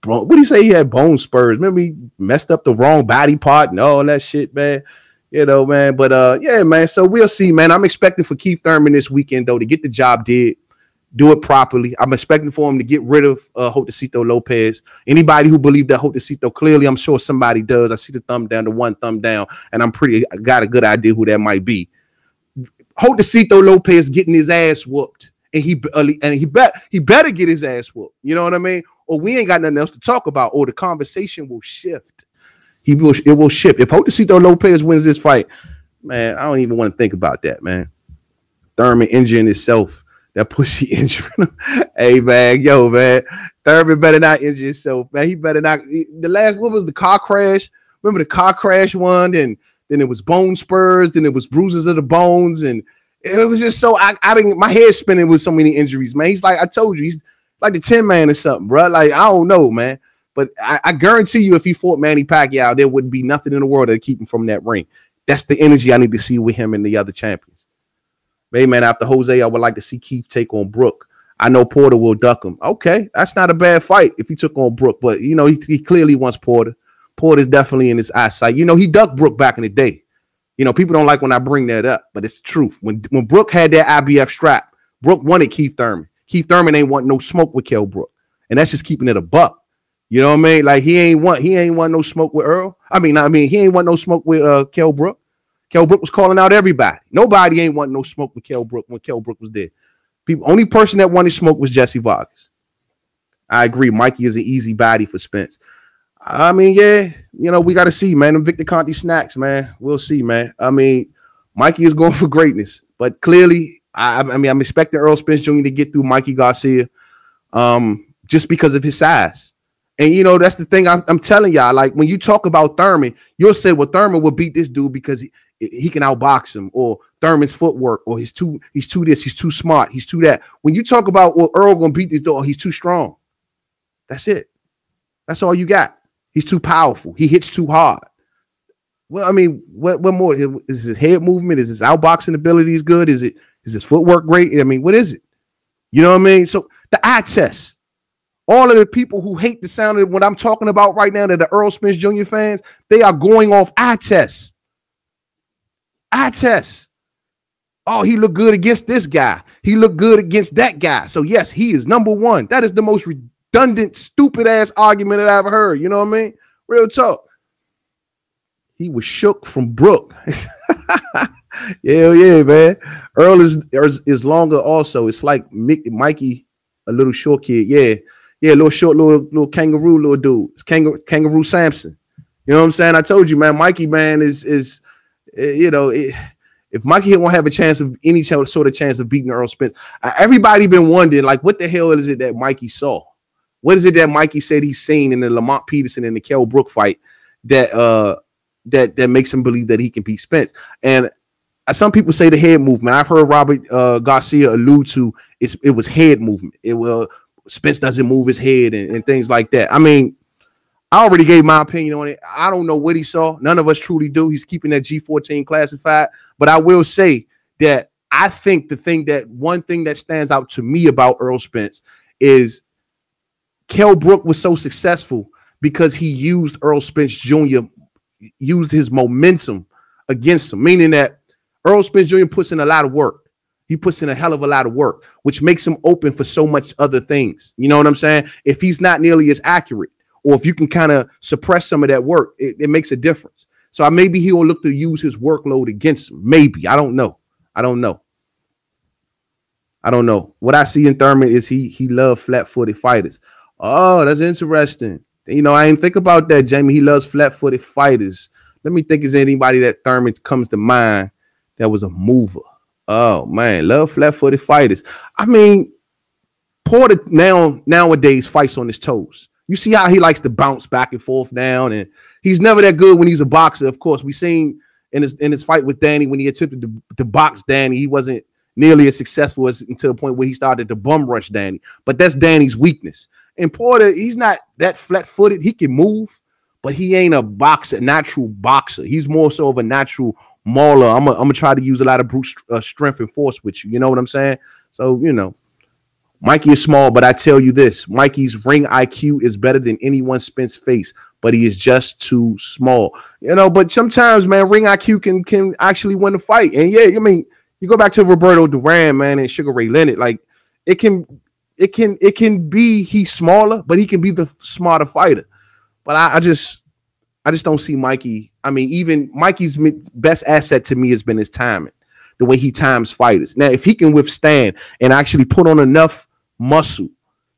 what do you say? He had bone spurs. Remember he messed up the wrong body part and all that shit, man. You know, man. But yeah, man. So we'll see, man. I'm expecting for Keith Thurman this weekend though to get the job did, do it properly. I'm expecting for him to get rid of josesito Lopez. Anybody who believed that josesito, clearly, I'm sure somebody does. I see the thumb down, the one thumb down, and I got a good idea who that might be. Josesito Lopez getting his ass whooped, and he better get his ass whooped. You know what I mean? Or we ain't got nothing else to talk about, or the conversation will shift. It will shift. If josesito Lopez wins this fight, man, I don't even want to think about that, man. Thurman injuring himself, that pussy injury. Hey, man, yo, man, Thurman better not injure himself, man. He better not. The last one was the car crash. Remember the car crash one, and then it was bone spurs, then it was bruises of the bones, and it was just so I didn't. My head spinning with so many injuries, man. He's like, I told you, he's like the Tin Man or something, bro. Like, I don't know, man. But I guarantee you, if he fought Manny Pacquiao, there wouldn't be nothing in the world to keep him from that ring. That's the energy I need to see with him and the other champions. Hey, man, after Jose, I would like to see Keith take on Brook. I know Porter will duck him. Okay, that's not a bad fight if he took on Brook. But, you know, he clearly wants Porter. Porter's definitely in his eyesight. You know, he ducked Brook back in the day. You know, people don't like when I bring that up, but it's the truth. When Brook had that IBF strap, Brook wanted Keith Thurman. Keith Thurman ain't want no smoke with Kell Brook. And that's just keeping it a buck. You know what I mean? Like he ain't want no smoke with Earl. I mean, he ain't want no smoke with Kell Brook. Kell Brook was calling out everybody. Nobody ain't want no smoke with Kell Brook when Kell Brook was there. Only person that wanted smoke was Jesse Vargas. I agree. Mikey is an easy body for Spence. I mean, yeah, you know, we got to see, man. Them Victor Conte snacks, man. We'll see, man. I mean, Mikey is going for greatness, but clearly, I mean, I'm expecting Earl Spence Jr. to get through Mikey Garcia, just because of his size. And, you know, that's the thing I'm telling y'all. Like, when you talk about Thurman, you'll say, well, Thurman will beat this dude because he can outbox him, or Thurman's footwork, or he's too this, he's too smart, he's too that. When you talk about, well, Earl going to beat this dude, he's too strong. That's it. That's all you got. He's too powerful. He hits too hard. Well, I mean, what more? Is his head movement? Is his outboxing abilities good? Is his footwork great? I mean, what is it? You know what I mean? So the eye test. All of the people who hate the sound of what I'm talking about right now, that the Earl Spence Jr. fans, they are going off eye tests. Eye tests. Oh, he looked good against this guy. He looked good against that guy. So, yes, he is number one. That is the most redundant, stupid-ass argument that I've ever heard. You know what I mean? Real talk. He was shook from Brook. Yeah, man. Earl is longer also. It's like Mikey, a little short kid. Yeah, little short, little kangaroo, little dude. It's kangaroo Samson. You know what I'm saying? I told you, man. Mikey, man, is you know, if Mikey won't have a chance of any sort of chance of beating Earl Spence, everybody been wondering, like, what the hell is it that Mikey saw? What is it that Mikey said he's seen in the Lamont Peterson and the Kell Brook fight that makes him believe that he can beat Spence? And some people say the head movement. I've heard Robert Garcia allude to it was head movement. It will. Spence doesn't move his head and things like that. I mean, I already gave my opinion on it. I don't know what he saw. None of us truly do. He's keeping that G14 classified. But I will say that I think one thing that stands out to me about Earl Spence is Kell Brook was so successful because he used Earl Spence Jr., used his momentum against him, meaning that Earl Spence Jr. puts in a lot of work. He puts in a hell of a lot of work, which makes him open for so much other things. You know what I'm saying? If he's not nearly as accurate, or if you can kind of suppress some of that work, it makes a difference. So maybe he'll look to use his workload against him. Maybe. I don't know. What I see in Thurman is he loves flat-footed fighters. Oh, that's interesting. You know, I didn't think about that, Jamie. He loves flat-footed fighters. Let me think, is there anybody that Thurman comes to mind that was a mover? Oh, man, love flat-footed fighters. I mean, Porter nowadays fights on his toes. You see how he likes to bounce back and forth now, and he's never that good when he's a boxer. Of course, we seen in his fight with Danny when he attempted to box Danny, he wasn't nearly as successful to the point where he started to bum rush Danny. But that's Danny's weakness. And Porter, he's not that flat-footed. He can move, but he ain't a boxer, natural boxer. He's more so of a natural mauler. I'm gonna try to use a lot of brute strength and force with you. You know what I'm saying? So, you know, Mikey is small, but I tell you this, Mikey's ring IQ is better than anyone Spence faced, but he is just too small. You know, but sometimes, man, ring IQ can actually win the fight. And yeah, I mean, you go back to Roberto Duran, man, and Sugar Ray Leonard, like it can be he's smaller, but he can be the smarter fighter. But I just don't see Mikey. I mean, even Mikey's best asset to me has been his timing, the way he times fighters. Now, if he can withstand and actually put on enough muscle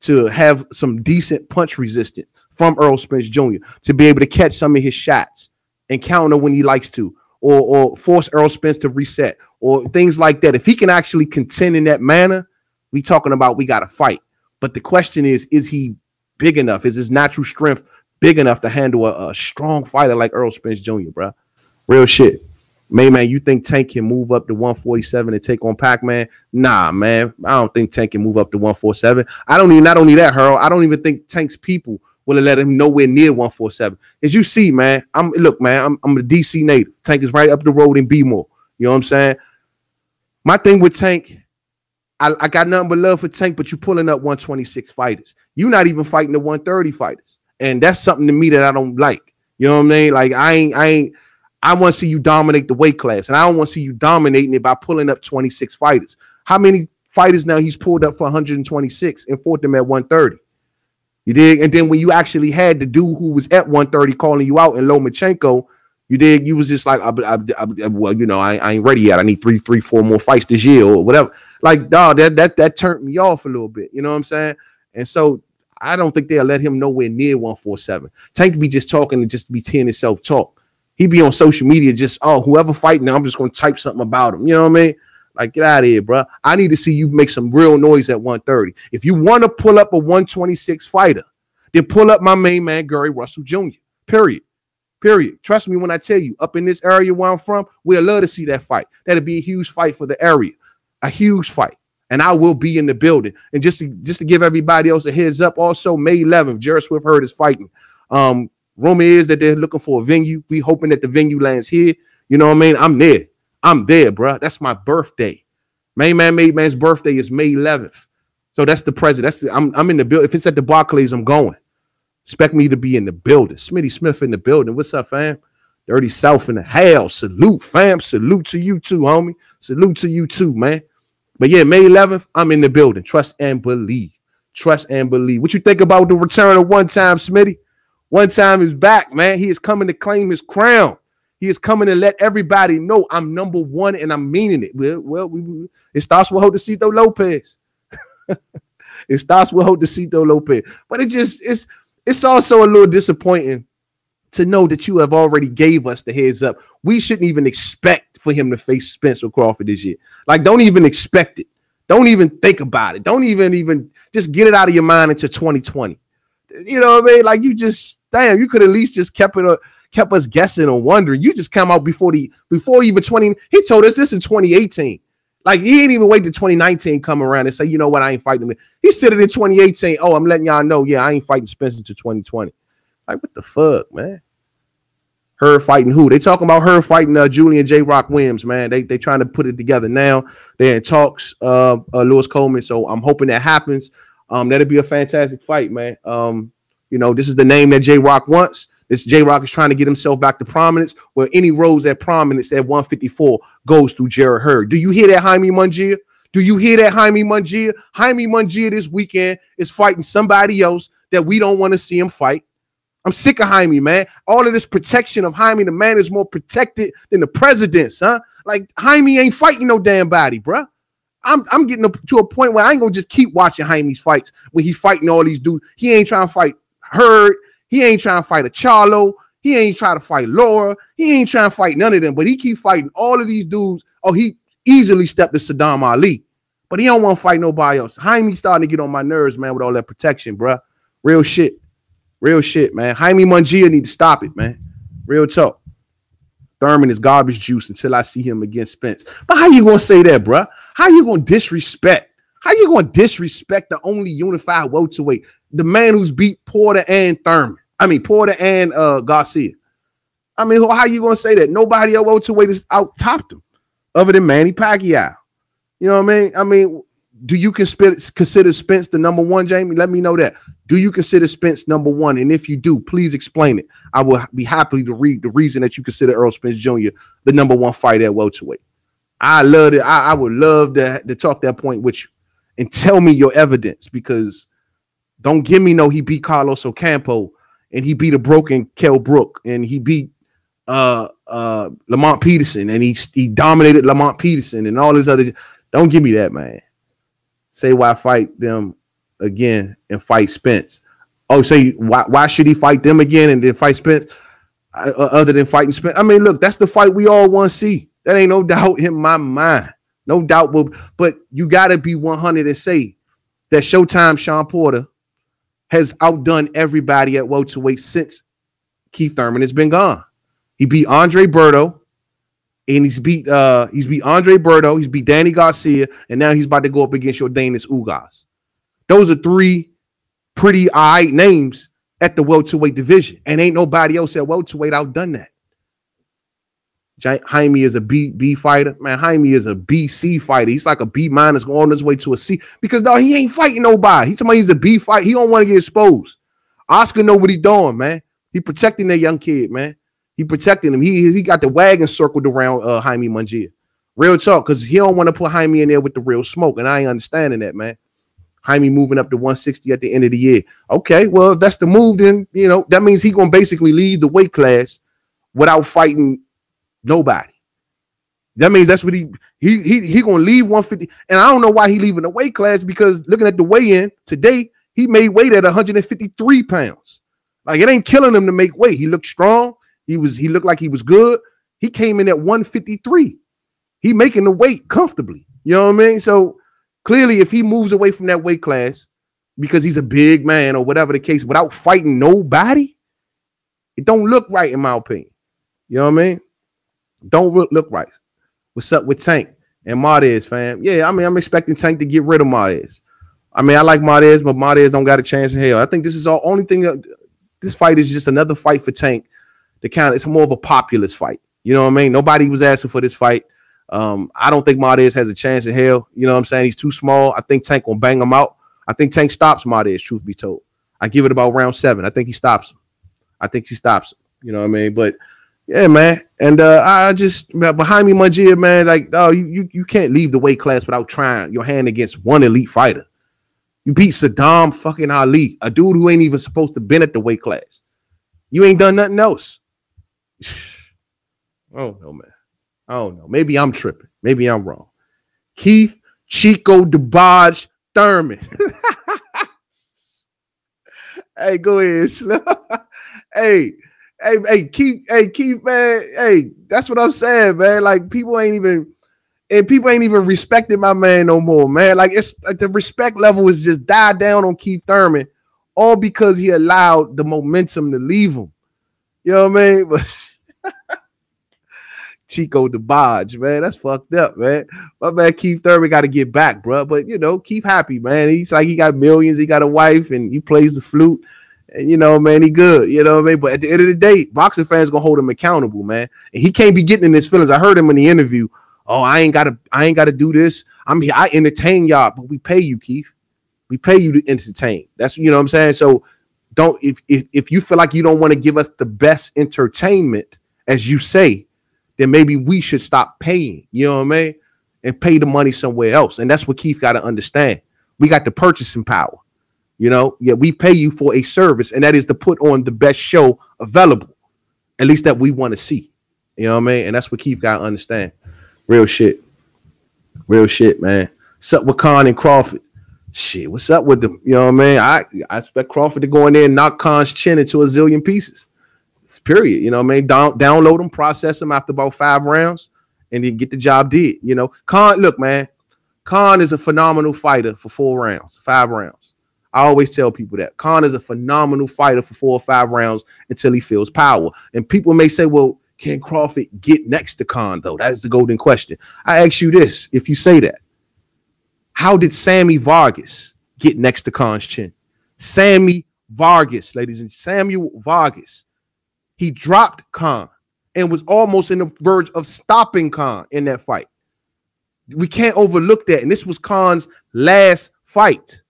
to have some decent punch resistance from Earl Spence Jr. to be able to catch some of his shots and counter when he likes to, or force Earl Spence to reset, or things like that. If he can actually contend in that manner, we talking about we got to fight. But the question is he big enough? Is his natural strength big enough to handle a strong fighter like Earl Spence Jr., bro? Real shit. Man, you think Tank can move up to 147 and take on Pac-Man? Nah, man. I don't think Tank can move up to 147. Not only that, Harold, I don't even think Tank's people will have let him nowhere near 147. As you see, man, I'm a DC native. Tank is right up the road in B-more. You know what I'm saying? My thing with Tank, I got nothing but love for Tank, but you pulling up 126 fighters. You're not even fighting the 130 fighters. And that's something to me that I don't like. You know what I mean? Like I want to see you dominate the weight class, and I don't want to see you dominating it by pulling up 26 fighters. How many fighters now he's pulled up for 126 and fought them at 130? You dig? And then when you actually had the dude who was at 130 calling you out in Lomachenko, you dig? You was just like, well, you know, I ain't ready yet. I need 3-4 more fights this year or whatever. Like, dog, that turned me off a little bit. You know what I'm saying? And so I don't think they'll let him nowhere near 147. Tank be just talking and just be tearing himself talk. He be on social media just, whoever fighting now, I'm just going to type something about him. You know what I mean? Like, get out of here, bro. I need to see you make some real noise at 130. If you want to pull up a 126 fighter, then pull up my main man, Gary Russell Jr. Period. Trust me when I tell you, up in this area where I'm from, we'll love to see that fight. That'll be a huge fight for the area. A huge fight. And I will be in the building. And just to give everybody else a heads up, also, May 11th, Jared Swift Hurd is fighting. Rumor is that they're looking for a venue. We hoping that the venue lands here. You know what I mean? I'm there, bro. That's my birthday. Made Man's birthday is May 11th. So that's the present. I'm in the building. If it's at the Barclays, I'm going. Expect me to be in the building. Smitty Smith in the building. What's up, fam? Dirty South in the house. Salute, fam. Salute to you too, homie. Salute to you too, man. But yeah, May 11th, I'm in the building. Trust and believe. Trust and believe. What you think about the return of One Time, Smitty? One Time is back, man. He is coming to claim his crown. He is coming to let everybody know I'm number one and I'm meaning it. Well, it starts with Josesito Lopez. It starts with Josesito Lopez. But it's also a little disappointing to know that you have already gave us the heads up. We shouldn't even expect for him to face Spencer Crawford this year. Like, don't even expect it. Don't even think about it. Don't even just get it out of your mind into 2020. You know what I mean? Like, you could at least just kept us guessing or wondering. You just come out before even 20. He told us this in 2018. Like, he ain't even wait to 2019 come around and say, you know what, I ain't fighting him. He said it in 2018. Oh, I'm letting y'all know, yeah, I ain't fighting Spencer until 2020. Like, what the fuck, man? Her fighting who? They talking about her fighting Julian J. Rock Williams, man. They trying to put it together now. They're in talks, Lewis Coleman. So I'm hoping that happens. That'd be a fantastic fight, man. You know, this is the name that J. Rock wants. This J. Rock is trying to get himself back to prominence, where any rose at prominence at 154 goes through Jared Hurd. Do you hear that, Jaime Munguia? Do you hear that, Jaime Munguia? Jaime Munguia this weekend is fighting somebody else that we don't want to see him fight. I'm sick of Jaime, man. All of this protection of Jaime, the man is more protected than the presidents, huh? Like, Jaime ain't fighting no damn body, bruh. I'm getting to a point where I ain't gonna just keep watching Jaime's fights when he's fighting all these dudes. He ain't trying to fight Hurd. He ain't trying to fight a Charlo. He ain't trying to fight Laura. He ain't trying to fight none of them, but he keep fighting all of these dudes. Oh, he easily stepped to Saddam Ali, but he don't want to fight nobody else. Jaime's starting to get on my nerves, man, with all that protection, bruh. Real shit, man. Jaime Munguia need to stop it, man. Real talk. Thurman is garbage juice until I see him against Spence. But how you gonna say that, bruh? How you gonna disrespect? How you gonna disrespect the only unified welterweight, the man who's beat Porter and Thurman? I mean, Porter and Garcia. I mean, how you gonna say that? Nobody else welterweight has out topped him, other than Manny Pacquiao. You know what I mean? I mean, do you consider Spence the number one, Jamie? Let me know that. Do you consider Spence number one? And if you do, please explain it. I will be happy to read the reason that you consider Errol Spence Jr. the number one fighter at welterweight. I love it. I would love to talk that point with you and tell me your evidence, because don't give me no he beat Carlos Ocampo and he beat a broken Kell Brook and he beat Lamont Peterson and he dominated Lamont Peterson and all this other. Don't give me that, man. Say why fight them again and fight Spence. Oh, say why should he fight them again and then fight Spence other than fighting Spence? I mean, look, that's the fight we all want to see. That ain't no doubt in my mind. No doubt. But you got to be 100 and say that Showtime Sean Porter has outdone everybody at welterweight since Keith Thurman has been gone. He beat Andre Berto, and he's beat Andre Berto, he's beat Danny Garcia, and now he's about to go up against Yordanis Ugas. Those are three pretty all right names at the welterweight division, and ain't nobody else at welterweight outdone that. Jaime is a B fighter. Man, Jaime is a BC fighter. He's like a B minus going on his way to a C, because no, he ain't fighting nobody. He's a B fight. He don't want to get exposed. Oscar know what he doing, man. He protecting that young kid, man. He protecting him. He got the wagon circled around Jaime Munguia. Real talk, because he don't want to put Jaime in there with the real smoke, and I ain't understanding that, man. Jaime moving up to 160 at the end of the year. Okay, well, if that's the move, then, you know, that means he going to basically leave the weight class without fighting nobody. That means that's what he going to leave 150. And I don't know why he leaving the weight class, because looking at the weigh-in today, he made weight at 153 pounds. Like, it ain't killing him to make weight. He looked strong. He looked like he was good. He came in at 153. He making the weight comfortably. You know what I mean? So clearly, if he moves away from that weight class because he's a big man or whatever the case, without fighting nobody, it don't look right, in my opinion. You know what I mean? Don't look right. What's up with Tank and Martez, fam? Yeah, I mean, I'm expecting Tank to get rid of Martez. I mean, I like Martez, but Martez don't got a chance in hell. I think this is the only thing. This fight is just another fight for Tank. It's more of a populist fight. You know what I mean? Nobody was asking for this fight. I don't think Martez has a chance in hell. You know what I'm saying? He's too small. I think Tank will bang him out. I think Tank stops Martez, truth be told. I give it about round 7. I think he stops him. You know what I mean? But yeah, man. And I just, behind me, Munguia, man, like, oh, you can't leave the weight class without trying your hand against one elite fighter. You beat Saddam fucking Ali, a dude who ain't even supposed to been at the weight class. You ain't done nothing else. Oh no, man. I don't know. Maybe I'm tripping. Maybe I'm wrong. Keith Chico DeBarge Thurman. Hey, go ahead, Slim. Hey, Keith, man. Hey, that's what I'm saying, man. Like, people ain't even respecting my man no more, man. Like, it's like the respect level is just died down on Keith Thurman, all because he allowed the momentum to leave him. You know what I mean? But Chico DeBarge, man, that's fucked up, man. My man Keith Thurman got to get back, bro. But, you know, Keith happy, man. He's like, he got millions, he got a wife, and he plays the flute. And, you know, man, he good. You know what I mean? But at the end of the day, boxing fans gonna hold him accountable, man. And he can't be getting in his feelings. I heard him in the interview. Oh, I ain't gotta do this. I'm here. I entertain y'all, but we pay you, Keith. We pay you to entertain. That's, you know what I'm saying? So don't, if you feel like you don't want to give us the best entertainment, as you say, then maybe we should stop paying, you know what I mean? And pay the money somewhere else. And that's what Keith got to understand. We got the purchasing power, you know? Yeah, we pay you for a service, and that is to put on the best show available, at least that we want to see. You know what I mean? And that's what Keith got to understand. Real shit, man. What's up with Khan and Crawford? Shit, what's up with them? You know what I mean? I expect Crawford to go in there and knock Khan's chin into a zillion pieces. Period. You know what I mean? Download him, process him after about 5 rounds, and then get the job did. You know, Khan, look, man, Khan is a phenomenal fighter for 5 rounds. I always tell people that. Khan is a phenomenal fighter for 4 or 5 rounds until he feels power. And people may say, well, can Crawford get next to Khan, though? That is the golden question. I ask you this, if you say that, how did Sammy Vargas get next to Khan's chin? Sammy Vargas, ladies and Samuel Vargas. He dropped Khan and was almost in the verge of stopping Khan in that fight. We can't overlook that. And this was Khan's last fight.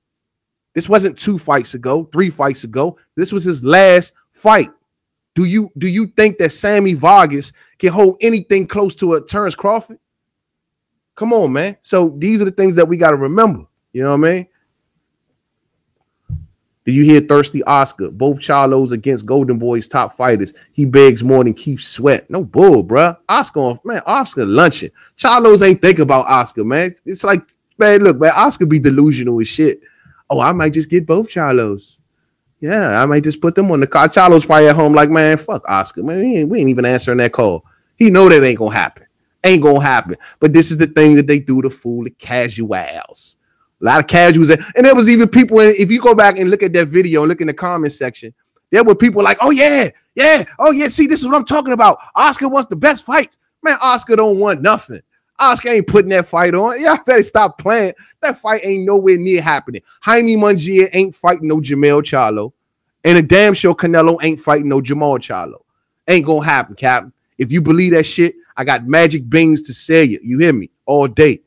This wasn't 2 fights ago, 3 fights ago. This was his last fight. Do you think that Sammy Vargas can hold anything close to a Terrence Crawford? Come on, man. So these are the things that we got to remember. You know what I mean? Did you hear Thirsty Oscar? Both Charlos against Golden Boy's top fighters. He begs more than Keith Sweat. No bull, bruh. Oscar lunching. Charlos ain't think about Oscar, man. It's like, man, look, man, Oscar be delusional as shit. Oh, I might just get both Charlos. Yeah, I might just put them on the car. Charlos probably at home like, man, fuck Oscar, man. We ain't even answering that call. He know that ain't gonna happen. Ain't gonna happen. But this is the thing that they do to fool the casuals. A lot of casuals, and there was even people. If you go back and look at that video, and look in the comment section, there were people like, "Oh yeah, oh yeah." See, this is what I'm talking about. Oscar wants the best fights, man. Oscar don't want nothing. Oscar ain't putting that fight on. Y'all better stop playing. That fight ain't nowhere near happening. Jaime Munguia ain't fighting no Jamel Charlo, and a damn sure Canelo ain't fighting no Jamal Charlo. Ain't gonna happen, Captain. If you believe that shit, I got magic beans to sell you. You hear me? All day.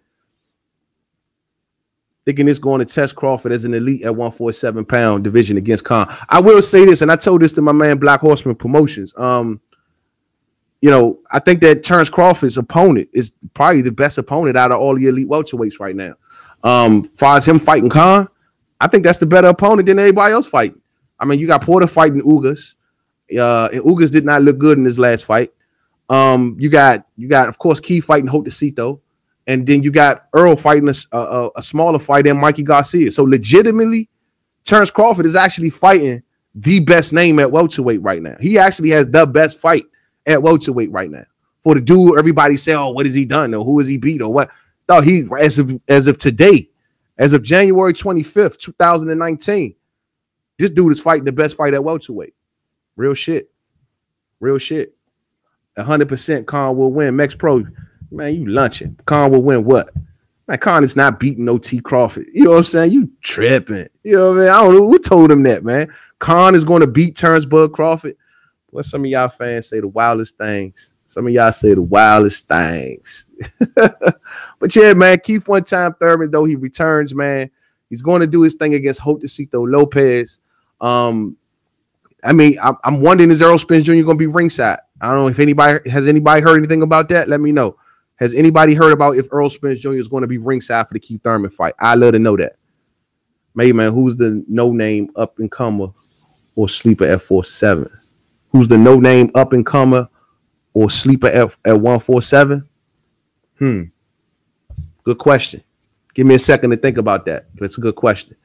Thinking it's going to test Crawford as an elite at 147-pound division against Khan. I will say this, and I told this to my man Black Horseman Promotions. You know, I think that Terrence Crawford's opponent is probably the best opponent out of all the elite welterweights right now. Far as him fighting Khan, I think that's the better opponent than everybody else fighting. I mean, you got Porter fighting Ugas. And Ugas did not look good in his last fight. You got of course Keith fighting josesito. And then you got Earl fighting a smaller fight than Mikey Garcia. So legitimately, Terrence Crawford is actually fighting the best name at welterweight right now. He actually has the best fight at welterweight right now. For the dude, everybody say, "Oh, what has he done? Or who has he beat? Or what?" No, he as of today, as of January 25th, 2019, this dude is fighting the best fight at welterweight. Real shit. Real shit. 100% Khan will win. Max Pro. Man, you lunching. Khan will win what? Man, Khan is not beating no T. Crawford. You know what I'm saying? You tripping. You know what I mean? I don't know who told him that, man. Khan is going to beat Terrence Bud Crawford. What some of y'all fans say the wildest things. Some of y'all say the wildest things. But yeah, man, Keith one time Thurman, though he returns, man. He's going to do his thing against josesito Lopez. I mean, I'm wondering, is Errol Spence Jr. going to be ringside? I don't know if anybody heard anything about that. Let me know. Has anybody heard about if Errol Spence Jr. is going to be ringside for the Keith Thurman fight? I'd love to know that. Maybe, man, who's the no-name up-and-comer or sleeper at 4'7"? Who's the no-name up-and-comer or sleeper at 147? Good question. Give me a second to think about that. That's a good question.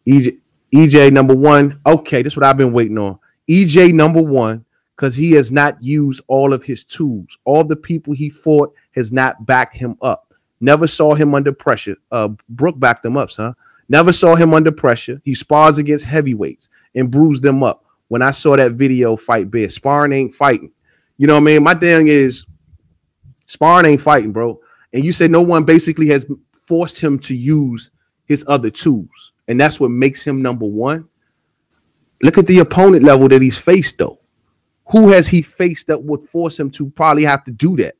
EJ number 1. Okay, this is what I've been waiting on. EJ number 1. Because he has not used all of his tools. All the people he fought has not backed him up. Never saw him under pressure. Brooke backed him up, son. Never saw him under pressure. He spars against heavyweights and bruised them up. When I saw that video fight Bear, sparring ain't fighting. You know what I mean? My thing is, sparring ain't fighting, bro. And you said no one basically has forced him to use his other tools. And that's what makes him number 1. Look at the opponent level that he's faced, though. Who has he faced that would force him to probably have to do that?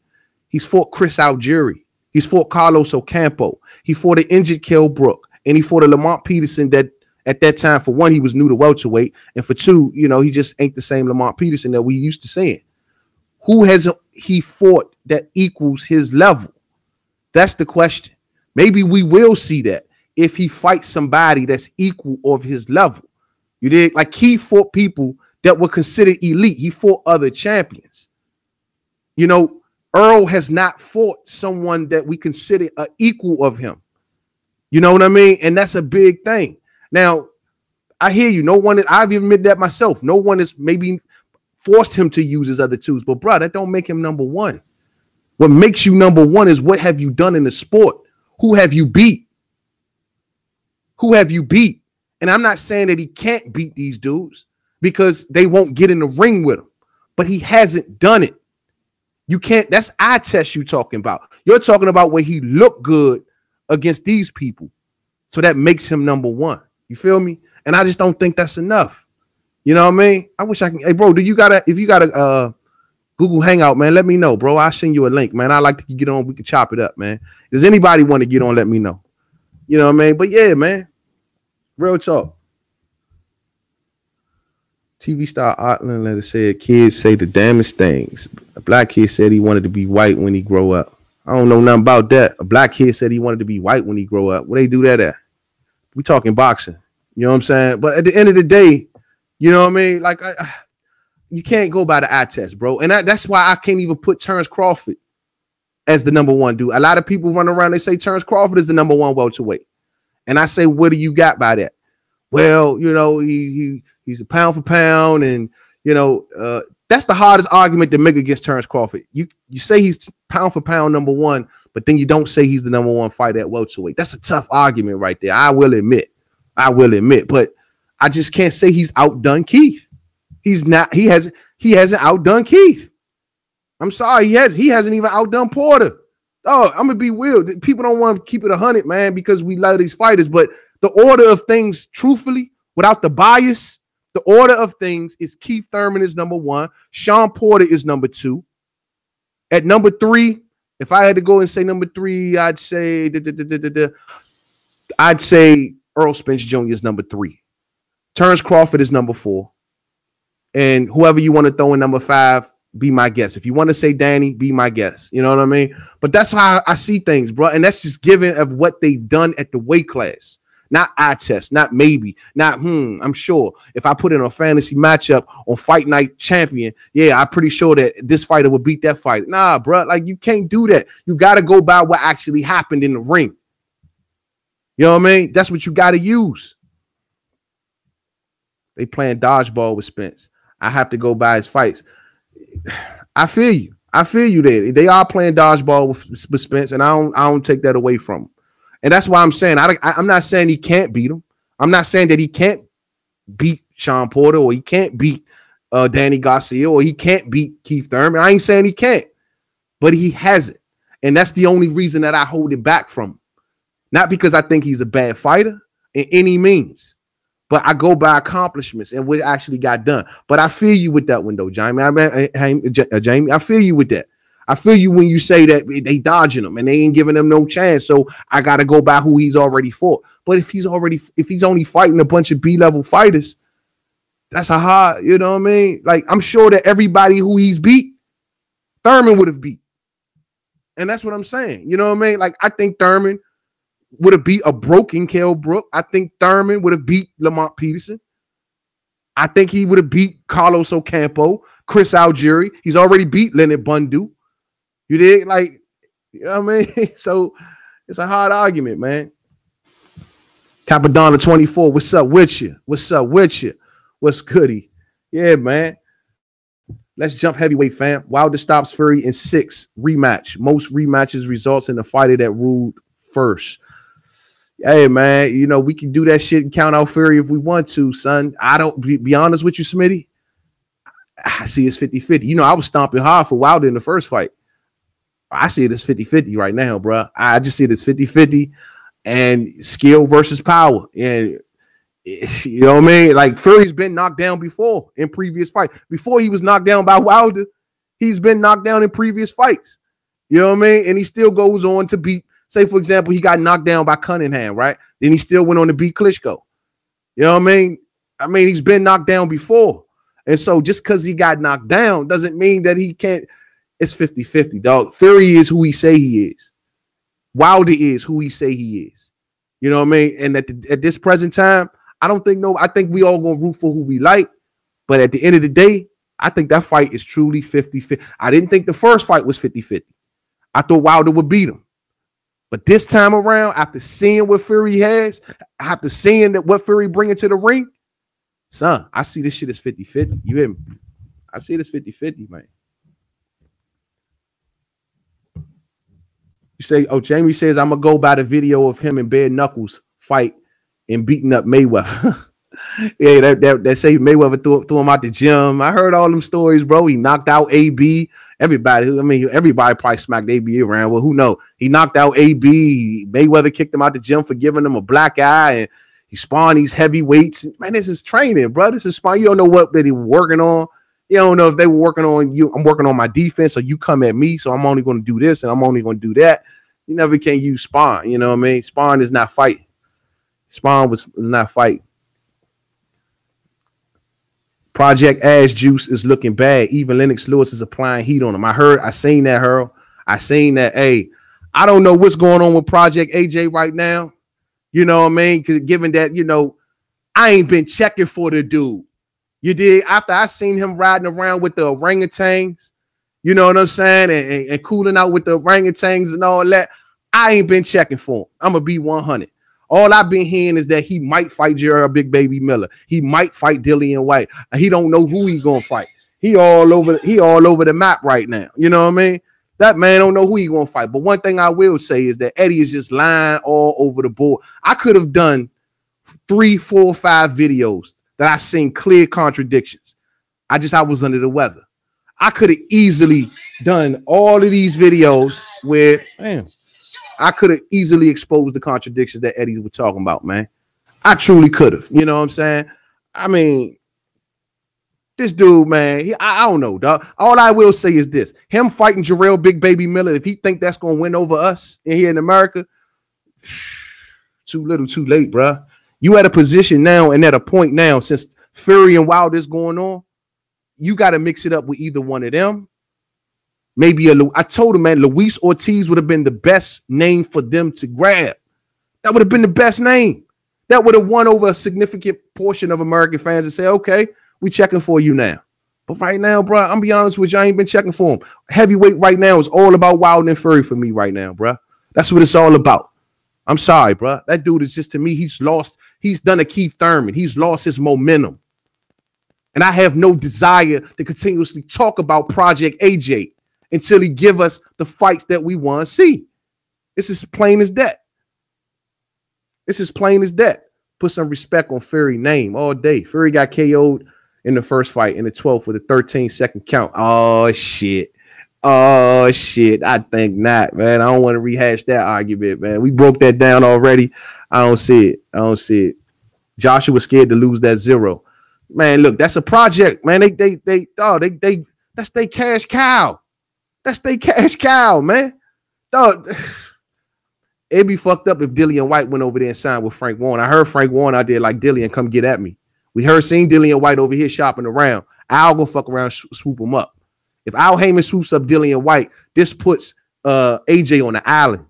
He's fought Chris Algieri. He's fought Carlos Ocampo. He fought an injured Kell Brook. And he fought a Lamont Peterson that at that time, for one, he was new to welterweight. And for two, you know, he just ain't the same Lamont Peterson that we used to seeing. Who has he fought that equals his level? That's the question. Maybe we will see that if he fights somebody that's equal of his level. You did, like, he fought people that were considered elite. He fought other champions. You know, Earl has not fought someone that we consider an equal of him. You know what I mean? And that's a big thing. Now, I hear you. No one, I've even admitted that myself. No one has maybe forced him to use his other tools. But, bro, that don't make him number 1. What makes you number 1 is what have you done in the sport? Who have you beat? Who have you beat? And I'm not saying that he can't beat these dudes, because they won't get in the ring with him, but he hasn't done it. You can't, that's eye test you talking about. You're talking about where he looked good against these people. So that makes him number 1. You feel me? And I just don't think that's enough. You know what I mean? I wish I can. Hey, bro, if you got a Google Hangout, man. Let me know, bro. I'll send you a link, man. I'd like to get on. We can chop it up, man. Does anybody want to get on? Let me know. You know what I mean? But yeah, man. Real talk. TV star Otland letter said kids say the damnest things. A black kid said he wanted to be white when he grow up. I don't know nothing about that. A black kid said he wanted to be white when he grow up. Where they do that at? We talking boxing. You know what I'm saying? But at the end of the day, you know what I mean? Like, you can't go by the eye test, bro. And that's why I can't even put Terrence Crawford as the number one dude. A lot of people run around, they say Terrence Crawford is the number one welterweight. And I say, what do you got by that? Well, you know, he's a pound for pound, and you know, that's the hardest argument to make against Terrence Crawford. You say he's pound for pound number one, but then you don't say he's the number one fighter at welterweight. That's a tough argument right there. I will admit, but I just can't say he's outdone Keith. He's not. He hasn't outdone Keith. I'm sorry, he hasn't even outdone Porter. Oh, I'm gonna be real. People don't want to keep it 100, man, because we love these fighters. But the order of things, truthfully, without the bias, the order of things is Keith Thurman is number one. Sean Porter is number two. At number three, if I had to go and say number three, I'd say Earl Spence Jr. is number three. Terrence Crawford is number four. And whoever you want to throw in number five, be my guest. If you want to say Danny, be my guest. You know what I mean? But that's how I see things, bro. And that's just given of what they've done at the weight class. Not eye test, not maybe, not I'm sure. If I put in a fantasy matchup on Fight Night Champion, yeah, I'm pretty sure that this fighter would beat that fighter. Nah, bro, like you can't do that. You got to go by what actually happened in the ring. You know what I mean? That's what you got to use. They playing dodgeball with Spence. I have to go by his fights. I feel you. I feel you there. They are playing dodgeball with Spence, and I don't take that away from him. And that's why I'm saying I'm not saying he can't beat him. I'm not saying that he can't beat Sean Porter or he can't beat Danny Garcia or he can't beat Keith Thurman. I ain't saying he can't, but he hasn't. And that's the only reason that I hold it back from him. Not because I think he's a bad fighter in any means, but I go by accomplishments and what actually got done. But I feel you with that one, though, Jamie. Jamie, I feel you with that. I feel you when you say that they dodging him and they ain't giving him no chance. So I got to go by who he's already fought. But if he's only fighting a bunch of B-level fighters, that's a hard, you know what I mean? Like, I'm sure that everybody who he's beat, Thurman would have beat. And that's what I'm saying. You know what I mean? Like, I think Thurman would have beat a broken Kell Brook. I think Thurman would have beat Lamont Peterson. I think he would have beat Carlos Ocampo, Chris Algieri. He's already beat Leonard Bundu. You did, like, you know what I mean? So it's a hard argument, man. Capadonna 24, what's up with you? What's up with you? What's goody? Yeah, man. Let's jump heavyweight, fam. Wilder stops Fury in 6 rematch. Most rematches results in the fighter that ruled first. Hey, man, you know, we can do that shit and count out Fury if we want to, son. I don't, be honest with you, Smitty. I see it's 50-50. You know, I was stomping hard for Wilder in the first fight. I see it as 50-50 right now, bro. I just see it as 50-50 and skill versus power. And you know what I mean? Like, Fury's been knocked down before in previous fights. Before he was knocked down by Wilder, he's been knocked down in previous fights. You know what I mean? And he still goes on to beat, say, for example, he got knocked down by Cunningham, right? Then he still went on to beat Klitschko. You know what I mean? I mean, he's been knocked down before. And so just because he got knocked down doesn't mean that he can't. It's 50-50, dog. Fury is who he say he is. Wilder is who he say he is. You know what I mean? And at this present time, I think we all gonna root for who we like. But at the end of the day, I think that fight is truly 50-50. I didn't think the first fight was 50-50. I thought Wilder would beat him. But this time around, after seeing what Fury has, after seeing that what Fury bringing to the ring, son, I see this shit as 50-50. You hear me? I see it as 50-50, man. You say, oh, Jamie says, I'm going to go by the video of him and Bare Knuckles fight and beating up Mayweather. Yeah, that say Mayweather threw him out the gym. I heard all them stories, bro. He knocked out AB. Everybody probably smacked AB around. Well, who knows? He knocked out AB. Mayweather kicked him out the gym for giving him a black eye, and he spawned these heavyweights. Man, this is training, bro. This is spawn. You don't know what that he was working on. You don't know if they were working on you. I'm working on my defense, or you come at me, so I'm only going to do this and I'm only going to do that. You never can use Spawn. You know what I mean? Spawn is not fight. Spawn was not fight. Project Ash Juice is looking bad. Even Lennox Lewis is applying heat on him. I seen that, Harold. I seen that. Hey, I don't know what's going on with Project AJ right now. You know what I mean? Because given that, you know, I ain't been checking for the dude. You did after I seen him riding around with the orangutans, you know what I'm saying, and cooling out with the orangutans and all that. I ain't been checking for him. I'm gonna be 100. All I've been hearing is that he might fight Gerald Big Baby Miller. He might fight Dillian White. He don't know who he gonna fight. He all over the map right now. You know what I mean? That man don't know who he gonna fight. But one thing I will say is that Eddie is just lying all over the board. I could have done 3, 4, 5 videos that I seen clear contradictions. I was under the weather. I could have easily done all of these videos where, man, I could have easily exposed the contradictions that Eddie was talking about, man. I truly could have. You know what I'm saying? I mean, this dude, man, I don't know, dog. All I will say is this. Him fighting Jarrell Big Baby Miller, if he think that's going to win over us here in America, too little, too late, bro. You at a position now and at a point now, since Fury and Wilder is going on, you got to mix it up with either one of them. Maybe I told him, man, Luis Ortiz would have been the best name for them to grab. That would have been the best name. That would have won over a significant portion of American fans and say, okay, we checking for you now. But right now, bro, I'm be honest with you, I ain't been checking for him. Heavyweight right now is all about Wilder and Fury for me right now, bro. That's what it's all about. I'm sorry, bro. That dude is just, to me, he's done a Keith Thurman. He's lost his momentum. And I have no desire to continuously talk about Project AJ until he give us the fights that we want to see. It's as plain as that. It's as plain as that. Put some respect on Fury's name all day. Fury got KO'd in the first fight in the 12th with a 13-second count. Oh, shit. Oh, shit. I think not, man. I don't want to rehash that argument, man. We broke that down already. I don't see it. I don't see it. Joshua was scared to lose that 0. Man, look, that's a project, man. That's their cash cow. That's their cash cow, man. Dog, it'd be fucked up if Dillian White went over there and signed with Frank Warren. I heard Frank Warren out there like, Dillian, come get at me. We seen Dillian White over here shopping around. Al go fuck around, swoop him up. If Al Heyman swoops up Dillian White, this puts AJ on the island.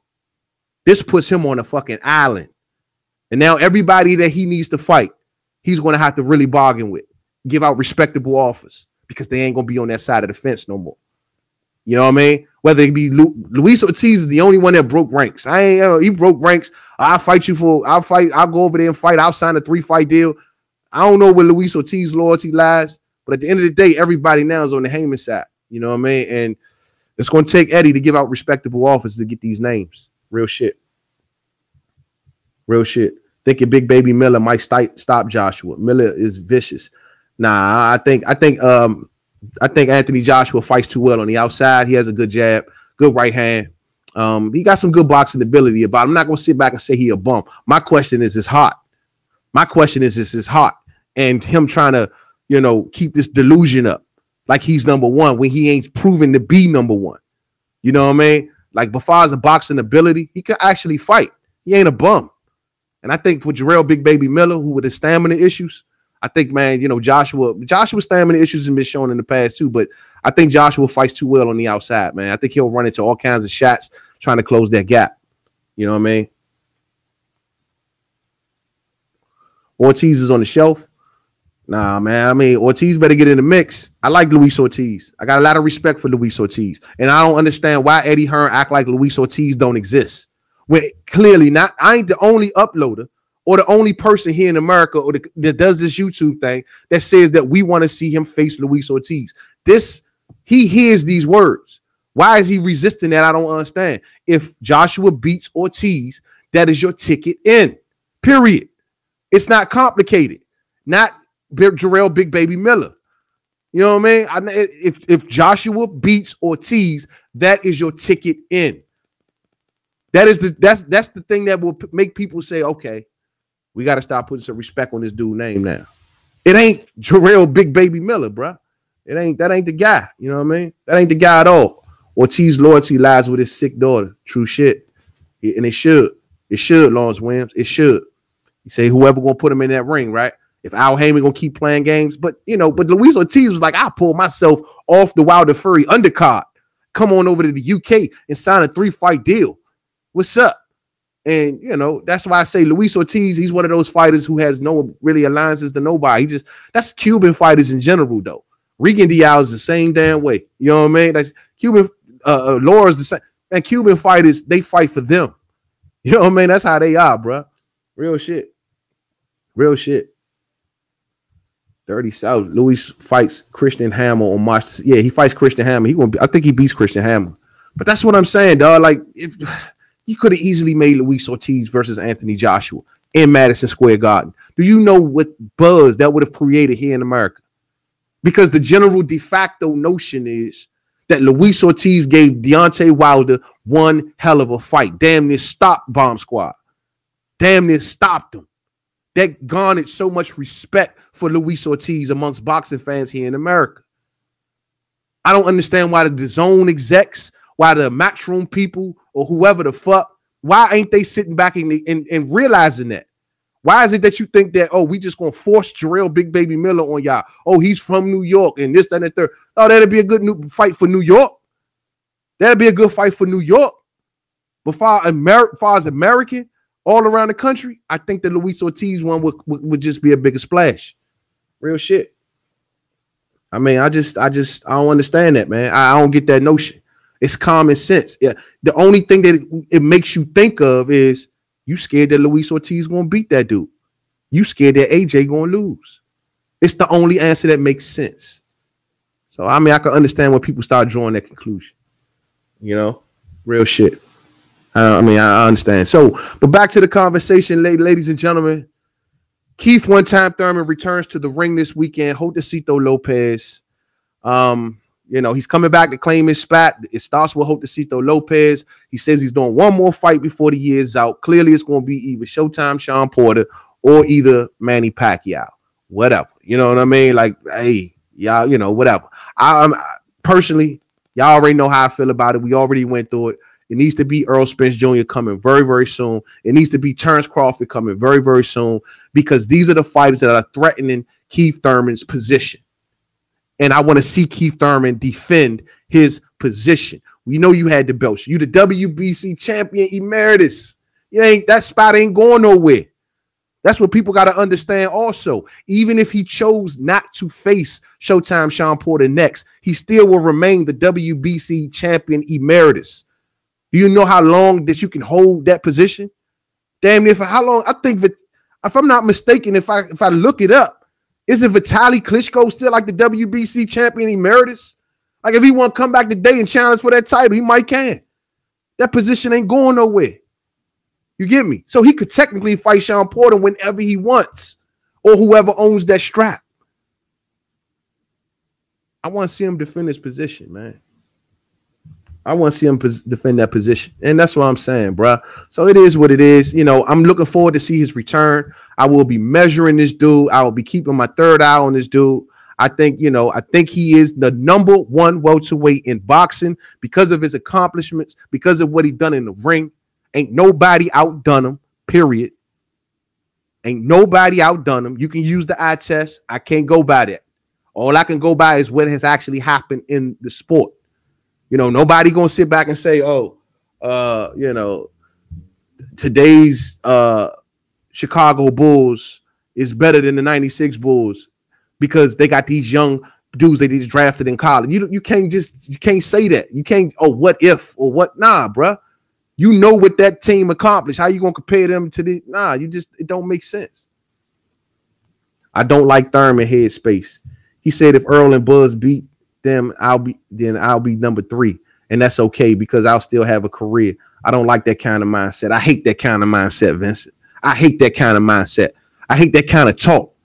This puts him on a fucking island. And now everybody that he needs to fight, he's going to have to really bargain with, give out respectable offers, because they ain't going to be on that side of the fence no more. You know what I mean? Whether it be Luis Ortiz is the only one that broke ranks. He broke ranks. I'll go over there and fight. I'll sign a 3-fight deal. I don't know where Luis Ortiz's loyalty lies, but at the end of the day, everybody now is on the Heyman side. You know what I mean? And it's going to take Eddie to give out respectable offers to get these names. Real shit. Real shit. Thinking Big Baby Miller might stop Joshua. Miller is vicious. Nah, I think Anthony Joshua fights too well on the outside. He has a good jab, good right hand. He got some good boxing ability about him. I'm not going to sit back and say he a bum. My question is his heart. My question is his heart and him trying to, you know, keep this delusion up like he's number one when he ain't proven to be number one. You know what I mean? Like, besides a boxing ability, he can actually fight. He ain't a bum. And I think for Jarrell Big Baby Miller, who with his stamina issues, I think, man, you know, Joshua's stamina issues have been shown in the past too, but I think Joshua fights too well on the outside, man. I think he'll run into all kinds of shots trying to close that gap. You know what I mean? Ortiz is on the shelf. Nah, man. I mean, Ortiz better get in the mix. I like Luis Ortiz. I got a lot of respect for Luis Ortiz. And I don't understand why Eddie Hearn act like Luis Ortiz don't exist. When clearly not, I ain't the only uploader or the only person here in America that does this YouTube thing that says that we want to see him face Luis Ortiz. He hears these words. Why is he resisting that? I don't understand. If Joshua beats Ortiz, that is your ticket in. Period. It's not complicated. Not Jarrell Big Baby Miller. You know what I mean? If Joshua beats Ortiz, that is your ticket in. That's the thing that will make people say, okay, we got to start putting some respect on this dude's name now. It ain't Jarrell Big Baby Miller, bro. That ain't the guy. You know what I mean? That ain't the guy at all. Ortiz loyalty lies with his sick daughter. True shit. And it should. It should, Lawrence Williams. It should. You say whoever gonna put him in that ring, right? If Al Heyman gonna keep playing games, but Luis Ortiz was like, I pulled myself off the Wilder Fury undercard. Come on over to the UK and sign a 3-fight deal. What's up? And that's why I say Luis Ortiz, he's one of those fighters who has no really alliances to nobody. That's Cuban fighters in general, though. Regan Diaz is the same damn way. You know what I mean? That's Cuban. Laura's the same. And Cuban fighters, they fight for them. You know what I mean? That's how they are, bro. Real shit. Real shit. Dirty South. Luis fights Christian Hammer on March. Yeah, he fights Christian Hammer. I think he beats Christian Hammer. But that's what I'm saying, dog. Like, if you could have easily made Luis Ortiz versus Anthony Joshua in Madison Square Garden. Do you know what buzz that would have created here in America? Because the general de facto notion is that Luis Ortiz gave Deontay Wilder one hell of a fight. Damn near stopped Bomb Squad. Damn near stopped him. That garnered so much respect for Luis Ortiz amongst boxing fans here in America. I don't understand why the DAZN execs, why the Matchroom people, or whoever the fuck, why ain't they sitting back and realizing that? Why is it that you think that, we just going to force Jarrell Big Baby Miller on y'all? Oh, he's from New York and this, that, and the third. Oh, that'd be a good fight for New York. That'd be a good fight for New York. But far as American, all around the country, I think the Luis Ortiz one would just be a bigger splash. Real shit. I mean, I don't understand that, man. I don't get that notion. It's common sense. Yeah. The only thing that it makes you think of is you scared that Luis Ortiz gonna beat that dude. You scared that AJ gonna lose. It's the only answer that makes sense. So, I mean, I can understand when people start drawing that conclusion. Real shit. I understand. So, but back to the conversation, ladies and gentlemen. Keith One-Time Thurman returns to the ring this weekend. Josesito Lopez. He's coming back to claim his spot. It starts with Josesito Lopez. He says he's doing one more fight before the year's out. Clearly, it's going to be either Showtime Sean Porter or either Manny Pacquiao. Whatever. You know what I mean? Like, hey, y'all, whatever. I'm personally, y'all already know how I feel about it. We already went through it. It needs to be Earl Spence Jr. coming very, very soon. It needs to be Terrence Crawford coming very, very soon, because these are the fighters that are threatening Keith Thurman's position. And I want to see Keith Thurman defend his position. We know you had the belts. You the WBC champion emeritus. That spot ain't going nowhere. That's what people got to understand also. Even if he chose not to face Showtime Sean Porter next, he still will remain the WBC champion emeritus. Do you know how long that you can hold that position? Damn near for how long? I think that, if I'm not mistaken, if I look it up, isn't Vitaly Klitschko still like the WBC champion emeritus? Like, if he want to come back today and challenge for that title, he might can. That position ain't going nowhere. You get me? So he could technically fight Sean Porter whenever he wants, or whoever owns that strap. I want to see him defend his position, man. I want to see him defend that position. And that's what I'm saying, bro. So it is what it is. I'm looking forward to see his return. I will be measuring this dude. I will be keeping my third eye on this dude. I think he is the number one welterweight in boxing because of his accomplishments, because of what he done in the ring. Ain't nobody outdone him, period. Ain't nobody outdone him. You can use the eye test. I can't go by that. All I can go by is what has actually happened in the sport. Nobody gonna sit back and say, today's Chicago Bulls is better than the 96 Bulls because they got these young dudes they just drafted in college. You can't say that. You can't, what if or what? Nah, bruh. You know what that team accomplished. How you gonna compare them to the? Nah, it don't make sense. I don't like Thurman headspace. He said if Earl and Buzz beat them, I'll be number 3, and that's okay because I'll still have a career. I don't like that kind of mindset. I hate that kind of mindset, Vincent. I hate that kind of mindset. I hate that kind of talk.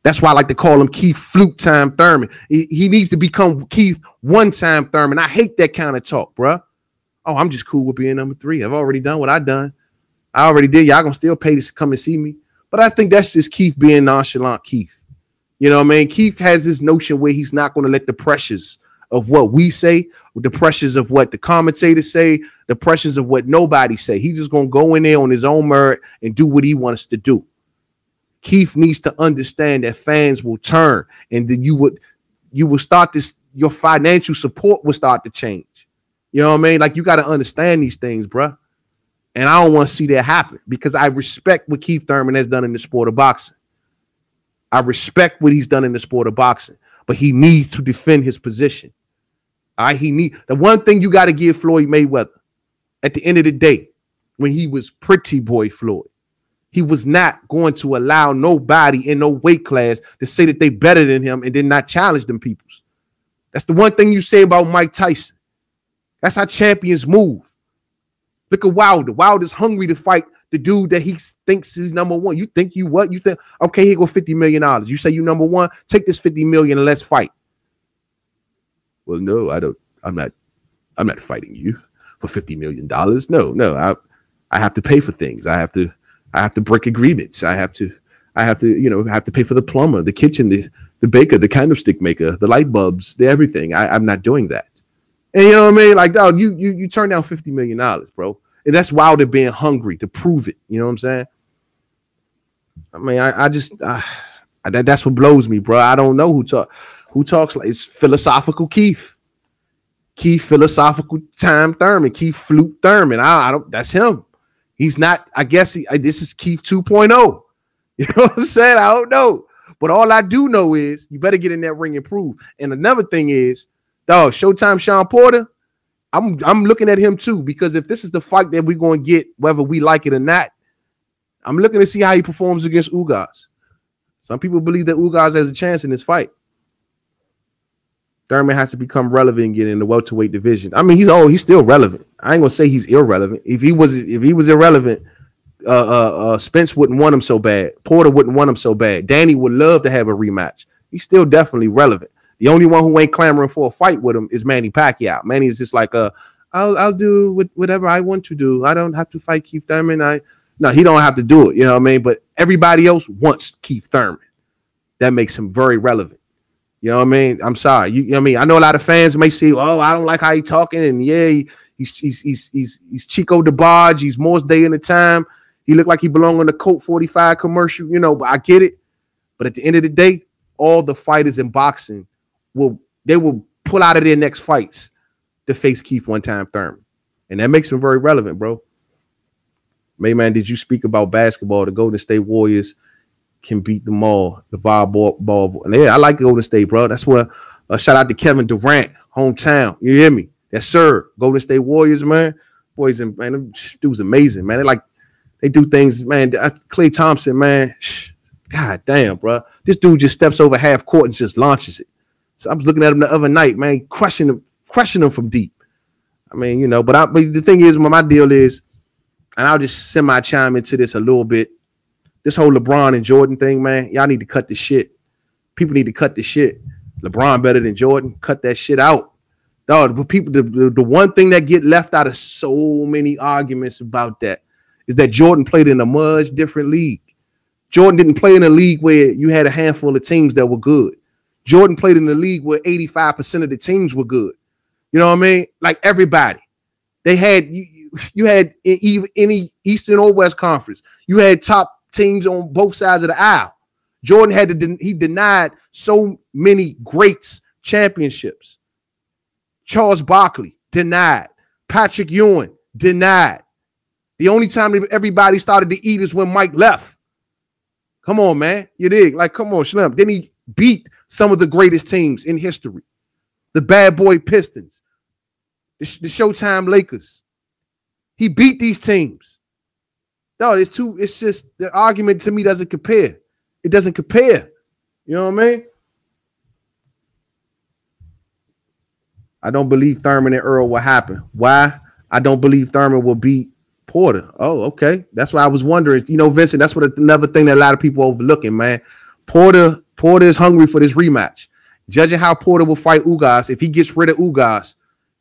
That's why I like to call him Keith Fluke Time Thurman. He needs to become Keith One-Time Thurman. I hate that kind of talk, bruh. Oh, I'm just cool with being number 3. I've already done what I've done. I already did. Y'all gonna still pay to come and see me. But I think that's just Keith being nonchalant Keith. You know what I mean? Keith has this notion where he's not going to let the pressures of what we say, the pressures of what the commentators say, the pressures of what nobody say. He's just going to go in there on his own merit and do what he wants to do. Keith needs to understand that fans will turn, and then you will start this. Your financial support will start to change. You know what I mean? Like, you got to understand these things, bro. And I don't want to see that happen because I respect what Keith Thurman has done in the sport of boxing. I respect what he's done in the sport of boxing, but he needs to defend his position. All right, the one thing you got to give Floyd Mayweather at the end of the day, when he was pretty boy Floyd, he was not going to allow nobody in no weight class to say that they better than him and then not challenge them peoples. That's the one thing you say about Mike Tyson. That's how champions move. Look at Wilder. Wilder's hungry to fight the dude that he thinks is number one. You think you what? You think, okay, here go $50 million. You say you number one, take this $50 million and let's fight. Well, no, I don't. I'm not fighting you for $50 million. No. I have to pay for things. I have to break agreements. I have to pay for the plumber, the kitchen, the baker, the candlestick maker, the light bulbs, the everything. I'm not doing that. And you know what I mean? Like, dog, you turn down $50 million, bro. And that's Wilder being hungry to prove it. You know what I'm saying? I mean, that's what blows me, bro. I don't know who talks like it's philosophical Keith. Keith philosophical time Thurman. Keith flute Thurman. I don't. That's him. He's not. I guess this is Keith 2.0. You know what I'm saying? I don't know. But all I do know is you better get in that ring and prove. And another thing is, dog, Showtime Sean Porter. I'm looking at him too, because if this is the fight that we're going to get, whether we like it or not, I'm looking to see how he performs against Ugas. Some people believe that Ugas has a chance in this fight. Thurman has to become relevant and get in the welterweight division. I mean, he's still relevant. I ain't gonna say he's irrelevant. If he was irrelevant, Spence wouldn't want him so bad. Porter wouldn't want him so bad. Danny would love to have a rematch. He's still definitely relevant. The only one who ain't clamoring for a fight with him is Manny Pacquiao. Manny is just like, I'll do whatever I want to do. I don't have to fight Keith Thurman. No, he don't have to do it. You know what I mean? But everybody else wants Keith Thurman. That makes him very relevant. You know what I mean? I'm sorry. You know what I mean? I know a lot of fans may say, "Oh, I don't like how he's talking," and yeah, he's Chico DeBarge. He's Morse Day in the time. He looked like he belonged on the Colt 45 commercial. You know, but I get it. But at the end of the day, all the fighters in boxing will pull out of their next fights to face Keith one-time Thurman, and that makes him very relevant, bro. Mayman, did you speak about basketball? The Golden State Warriors can beat them all. The ball. And yeah, I like Golden State, bro. That's where shout out to Kevin Durant, hometown. You hear me? Yes, sir. Golden State Warriors, man. Boys, and man, them dudes amazing, man. They do things, man. Klay Thompson, man. God damn, bro. This dude just steps over half court and just launches it. So I was looking at him the other night, man, crushing him from deep. I mean, you know, but the thing is, my deal is, and I'll just semi-chime into this a little bit. This whole LeBron and Jordan thing, man, y'all need to cut the shit. People need to cut the shit. LeBron better than Jordan. Cut that shit out. Dog, the one thing that get left out of so many arguments about that is that Jordan played in a much different league. Jordan didn't play in a league where you had a handful of teams that were good. Jordan played in a league where 85% of the teams were good. You know what I mean? Like everybody. They had you had any Eastern or West Conference. You had top teams on both sides of the aisle. Jordan he denied so many greats championships. Charles Barkley denied. Patrick Ewing denied. The only time everybody started to eat is when Mike left. Come on, man. You dig? Like, come on, Slim. Then he beat some of the greatest teams in history. The Bad Boy Pistons. The Showtime Lakers. He beat these teams. No, it's just the argument to me doesn't compare. It doesn't compare. You know what I mean? I don't believe Thurman and Earl will happen. Why? I don't believe Thurman will beat Porter. Oh, okay. That's why I was wondering. You know, Vincent, that's what another thing that a lot of people overlooking, man. Porter is hungry for this rematch. Judging how Porter will fight Ugas, if he gets rid of Ugas,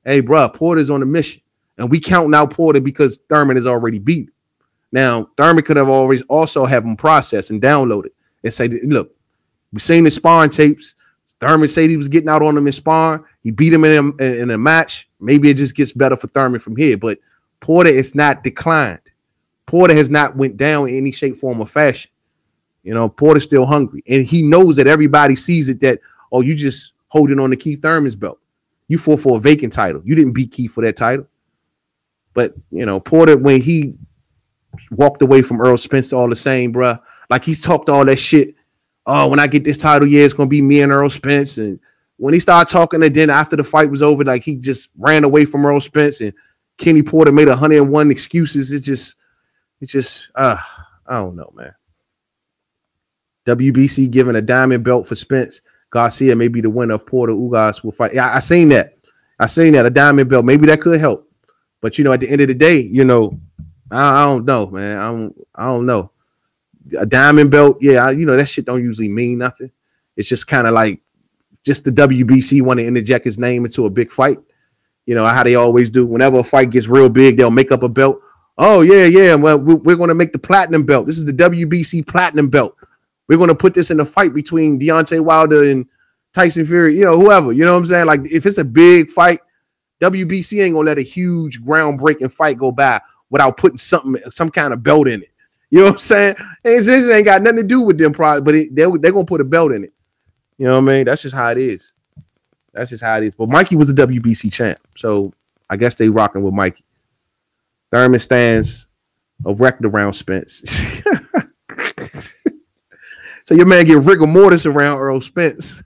hey, bro, Porter's on a mission. And we counting out Porter because Thurman is already beat. Now, Thurman could have always also have him process and download it and say, look, We seen the sparring tapes. Thurman said he was getting out on him in sparring. He beat him in a match. Maybe it just gets better for Thurman from here. But Porter is not declined. Porter has not went down in any shape, form, or fashion. You know, Porter's still hungry. And he knows that everybody sees it that, oh, you just holding on to Keith Thurman's belt. You fought for a vacant title. You didn't beat Keith for that title. But, you know, Porter, when he walked away from Earl Spence all the same, bruh, like he's talked all that shit. Oh, when I get this title, yeah, it's going to be me and Earl Spence. And when he started talking, and then after the fight was over, like he just ran away from Earl Spence, and Kenny Porter made 101 excuses. I don't know, man. WBC giving a diamond belt for Spence. Garcia may be the winner of Porter. Ugas will fight. Yeah, I seen that. A diamond belt. Maybe that could help. But, you know, at the end of the day, you know, I don't know, man. I don't know. A diamond belt, yeah, you know, that shit don't usually mean nothing. It's just kind of like just the WBC want to interject his name into a big fight. You know, how they always do. Whenever a fight gets real big, they'll make up a belt. Oh, yeah. Well, we're going to make the platinum belt. This is the WBC platinum belt. We're going to put this in a fight between Deontay Wilder and Tyson Fury, you know, whoever. You know what I'm saying? Like, if it's a big fight, WBC ain't going to let a huge groundbreaking fight go by without putting some kind of belt in it. You know what I'm saying? This ain't got nothing to do with them, probably, but they're going to put a belt in it. You know what I mean? That's just how it is. But Mikey was the WBC champ, so I guess they rocking with Mikey. Thurman stands a record around Spence. So your man get rigor mortis around Earl Spence.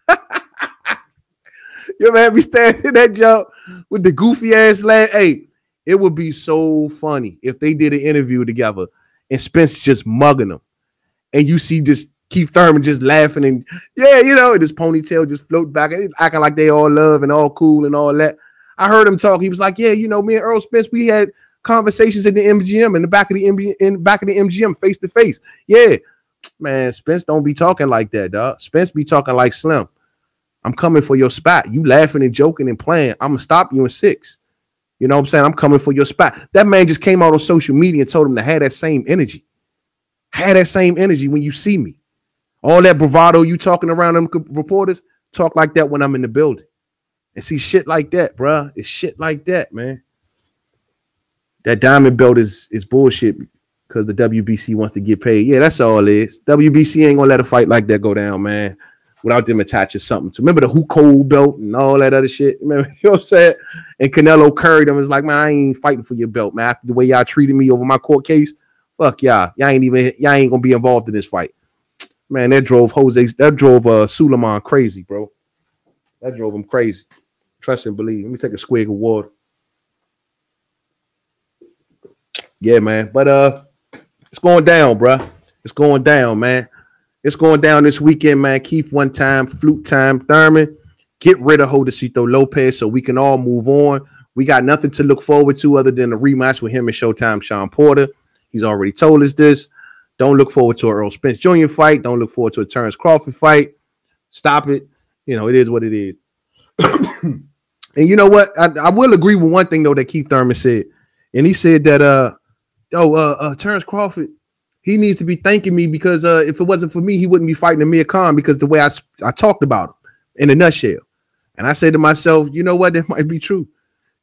Your man be standing in that jump with the goofy ass laugh. Hey, it would be so funny if they did an interview together and Spence just mugging them, and you see this Keith Thurman just laughing and yeah, you know, this ponytail just float back and acting like they all love and all cool and all that. I heard him talk. He was like, yeah, you know, me and Earl Spence, we had conversations in the MGM, in the back of the MGM, face to face. Yeah, man, Spence don't be talking like that, dog. Spence be talking like Slim. I'm coming for your spot. You laughing and joking and playing. I'm gonna stop you in 6. You know what I'm saying? I'm coming for your spot. That man just came out on social media and told him to have that same energy. Have that same energy when you see me. All that bravado you talking around them reporters, talk like that when I'm in the building. And see shit like that, bruh. It's shit like that, man. That diamond belt is bullshit because the WBC wants to get paid. Yeah, that's all it is. WBC ain't gonna let a fight like that go down, man, without them attaching something to. Remember the Who Cold belt and all that other shit? Remember, you know what I'm saying? And Canelo curried them. It's like, man, I ain't fighting for your belt, man. After the way y'all treated me over my court case, fuck y'all. Y'all ain't gonna be involved in this fight. Man, that drove Suleiman crazy, bro. That drove him crazy. Trust and believe. Let me take a swig of water. Yeah, man. But it's going down, bro. It's going down, man. It's going down this weekend, man. Keith one time, flute time. Thurman, get rid of Josesito Lopez so we can all move on. We got nothing to look forward to other than a rematch with him and Showtime Sean Porter. He's already told us this. Don't look forward to an Earl Spence Jr. fight. Don't look forward to a Terrence Crawford fight. Stop it. You know, it is what it is. And you know what? I will agree with one thing, though, that Keith Thurman said. And he said that, Terrence Crawford, he needs to be thanking me because if it wasn't for me, he wouldn't be fighting Amir Khan because the way I talked about him in a nutshell. And I said to myself, you know what? That might be true.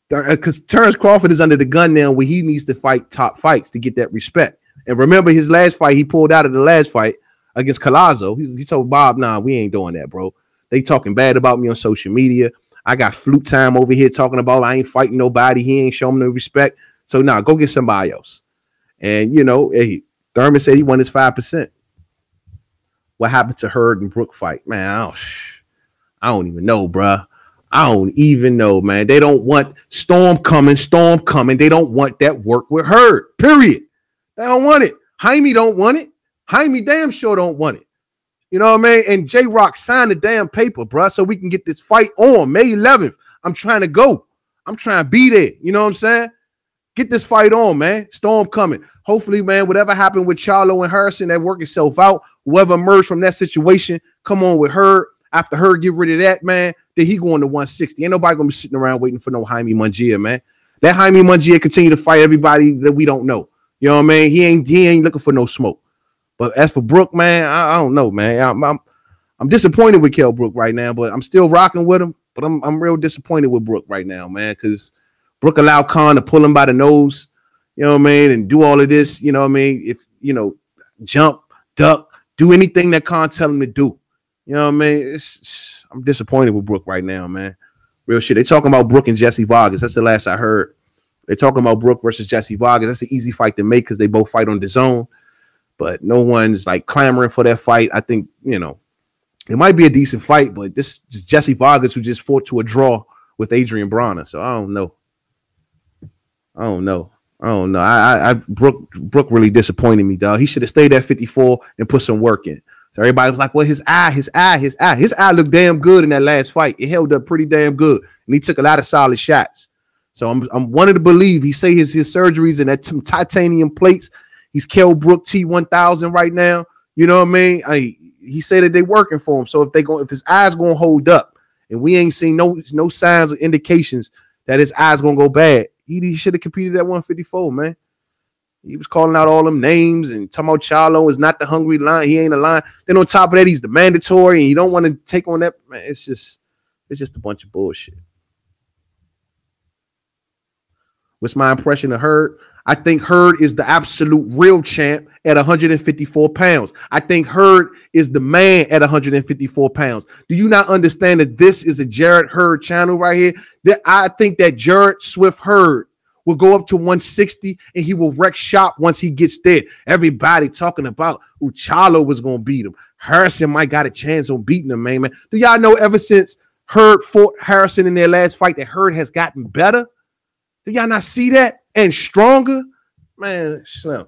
Because Terrence Crawford is under the gun now where he needs to fight top fights to get that respect. And remember his last fight, he pulled out of the last fight against Collazo. He told Bob, nah, we ain't doing that, bro. They talking bad about me on social media. I got flute time over here talking about I ain't fighting nobody. He ain't showing no respect. So nah, go get somebody else. And, you know, hey, Thurman said he won his 5%. What happened to Hurd and Brook fight? Man, I don't even know, bruh. I don't even know, man. They don't want Storm coming. They don't want that work with Hurd, period. They don't want it. Jaime don't want it. Jaime damn sure don't want it. You know what I mean? And J-Rock signed the damn paper, bruh, so we can get this fight on May 11th. I'm trying to go. I'm trying to be there. You know what I'm saying? Get this fight on, man. Storm coming. Hopefully, man, whatever happened with Charlo and Harrison, that work itself out. Whoever emerged from that situation, come on with Hurd. After Hurd get rid of that, man, then he going to 160. Ain't nobody going to be sitting around waiting for no Jaime Munguia, man. Let Jaime Munguia continue to fight everybody that we don't know. You know what I mean? He ain't looking for no smoke. But as for Brook, man, I don't know, man. I'm disappointed with Kell Brook right now, but I'm still rocking with him. But I'm real disappointed with Brook right now, man, because Brook allowed Khan to pull him by the nose, you know what I mean, and do all of this, you know what I mean? If, you know, jump, duck, do anything that Khan tell him to do. You know what I mean? I'm disappointed with Brook right now, man. Real shit. They talking about Brook and Jesse Vargas. That's the last I heard. They're talking about Brook versus Jesse Vargas. That's an easy fight to make because they both fight on the zone. But no one's like clamoring for that fight. I think, you know, it might be a decent fight, but this is Jesse Vargas who just fought to a draw with Adrian Bronner. So I don't know. Brook really disappointed me, dog. He should have stayed at 54 and put some work in. So everybody was like, well, his eye looked damn good in that last fight. It held up pretty damn good. And he took a lot of solid shots. So I'm wanting to believe he say his surgeries and that titanium plates. He's Kell Brook T1000 right now. You know what I mean? He said that they working for him. So if his eyes gonna hold up, and we ain't seen no signs or indications that his eyes gonna go bad, he should have competed at 154, man. He was calling out all them names and talking about Charlo is not the hungry lion. He ain't a lion. Then on top of that, he's the mandatory, and you don't want to take on that. Man, it's just a bunch of bullshit. What's my impression of Hurd? I think Hurd is the absolute real champ at 154 pounds. I think Hurd is the man at 154 pounds. Do you not understand that this is a Jarrett Hurd channel right here? That I think that Jarrett Swift Hurd will go up to 160 and he will wreck shop once he gets there. Everybody talking about who Charlo was going to beat him. Harrison might got a chance on beating him, man. Do y'all know ever since Hurd fought Harrison in their last fight that Hurd has gotten better? Do y'all not see that? And stronger? Man, Slim.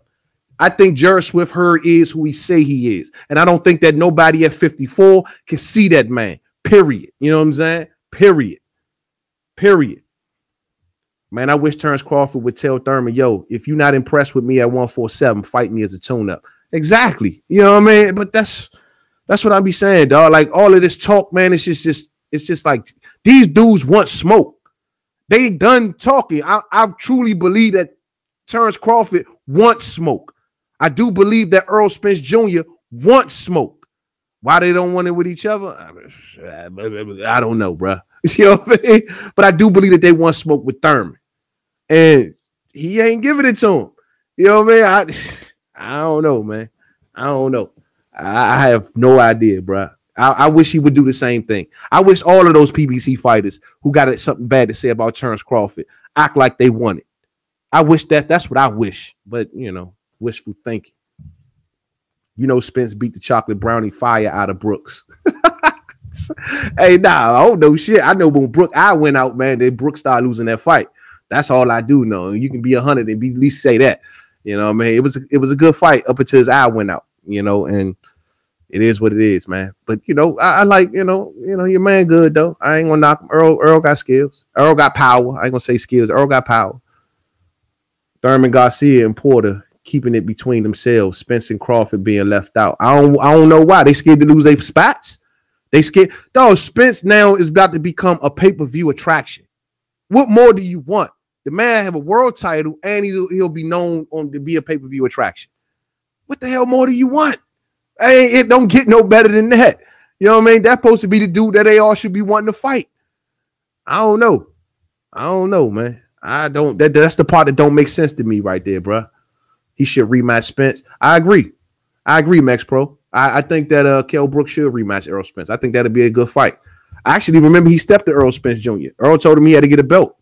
I think Jarrett Swift Hurd is who he say he is. And I don't think that nobody at 54 can see that man. Period. You know what I'm saying? Period. Man, I wish Terrence Crawford would tell Thurman, yo, if you're not impressed with me at 147, fight me as a tune-up. Exactly. You know what I mean? But that's what I be saying, dog. Like all of this talk, man, it's just like these dudes want smoke. They done talking. I truly believe that Terrence Crawford wants smoke. I do believe that Errol Spence Jr. wants smoke. Why they don't want it with each other? I don't know, bro. You know what I mean? But I do believe that they want smoke with Thurman. And he ain't giving it to him. You know what I mean? I don't know, man. I don't know. I have no idea, bro. I wish he would do the same thing. I wish all of those PBC fighters who got something bad to say about Terrence Crawford act like they want it. I wish that's what I wish. But, you know, wishful thinking. You know, Spence beat the chocolate brownie fire out of Brooks. Hey, nah, I don't know shit. I know when Brooke I went out, man, then Brooke started losing that fight. That's all I do know. You can be 100 and at least say that. You know what I mean? It was a good fight up until his eye went out, you know, and it is what it is, man. But, you know, I like, you know, your man good, though. I ain't gonna knock him. Earl got skills. Earl got power. I ain't gonna say skills. Earl got power. Thurman, Garcia, and Porter keeping it between themselves. Spence and Crawford being left out. I don't know why. They scared to lose their spots. They scared. Dog, Spence now is about to become a pay-per-view attraction. What more do you want? The man have a world title and he'll be known to be a pay-per-view attraction. What the hell more do you want? Hey, it don't get no better than that. You know what I mean? That's supposed to be the dude that they all should be wanting to fight. I don't know, man. I don't. That's the part that don't make sense to me right there, bro. He should rematch Spence. I agree, Max Pro. I think that Kell Brook should rematch Errol Spence. I think that'd be a good fight. I actually remember he stepped to Earl Spence Jr. Earl told him he had to get a belt.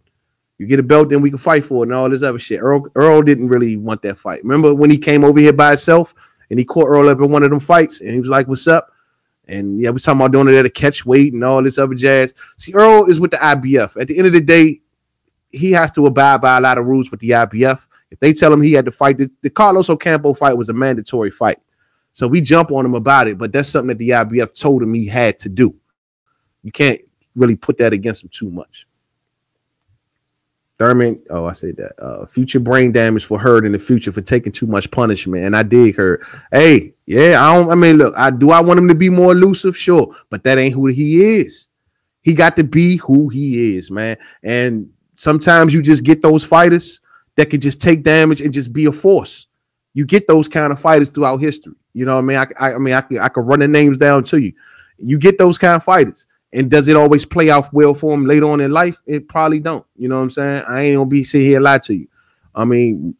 You get a belt, then we can fight for it and all this other shit. Earl didn't really want that fight. Remember when he came over here by himself and he caught Earl up in one of them fights and he was like, what's up? And yeah, we was talking about doing it at a catch weight and all this other jazz. See, Earl is with the IBF. At the end of the day, he has to abide by a lot of rules with the IBF. If they tell him he had to fight, the Carlos Ocampo fight was a mandatory fight. So we jump on him about it, but that's something that the IBF told him he had to do. You can't really put that against him too much. Thurman, I said that. Future brain damage for Hurd in the future for taking too much punishment. And I dig Hurd. Hey, yeah, I want him to be more elusive? Sure. But that ain't who he is. He got to be who he is, man. And sometimes you just get those fighters that can just take damage and just be a force. You get those kind of fighters throughout history. You know what I mean? I could run the names down to you. You get those kind of fighters. And does it always play out well for him later on in life? It probably don't. You know what I'm saying? I ain't gonna be sitting here and lie to you. I mean,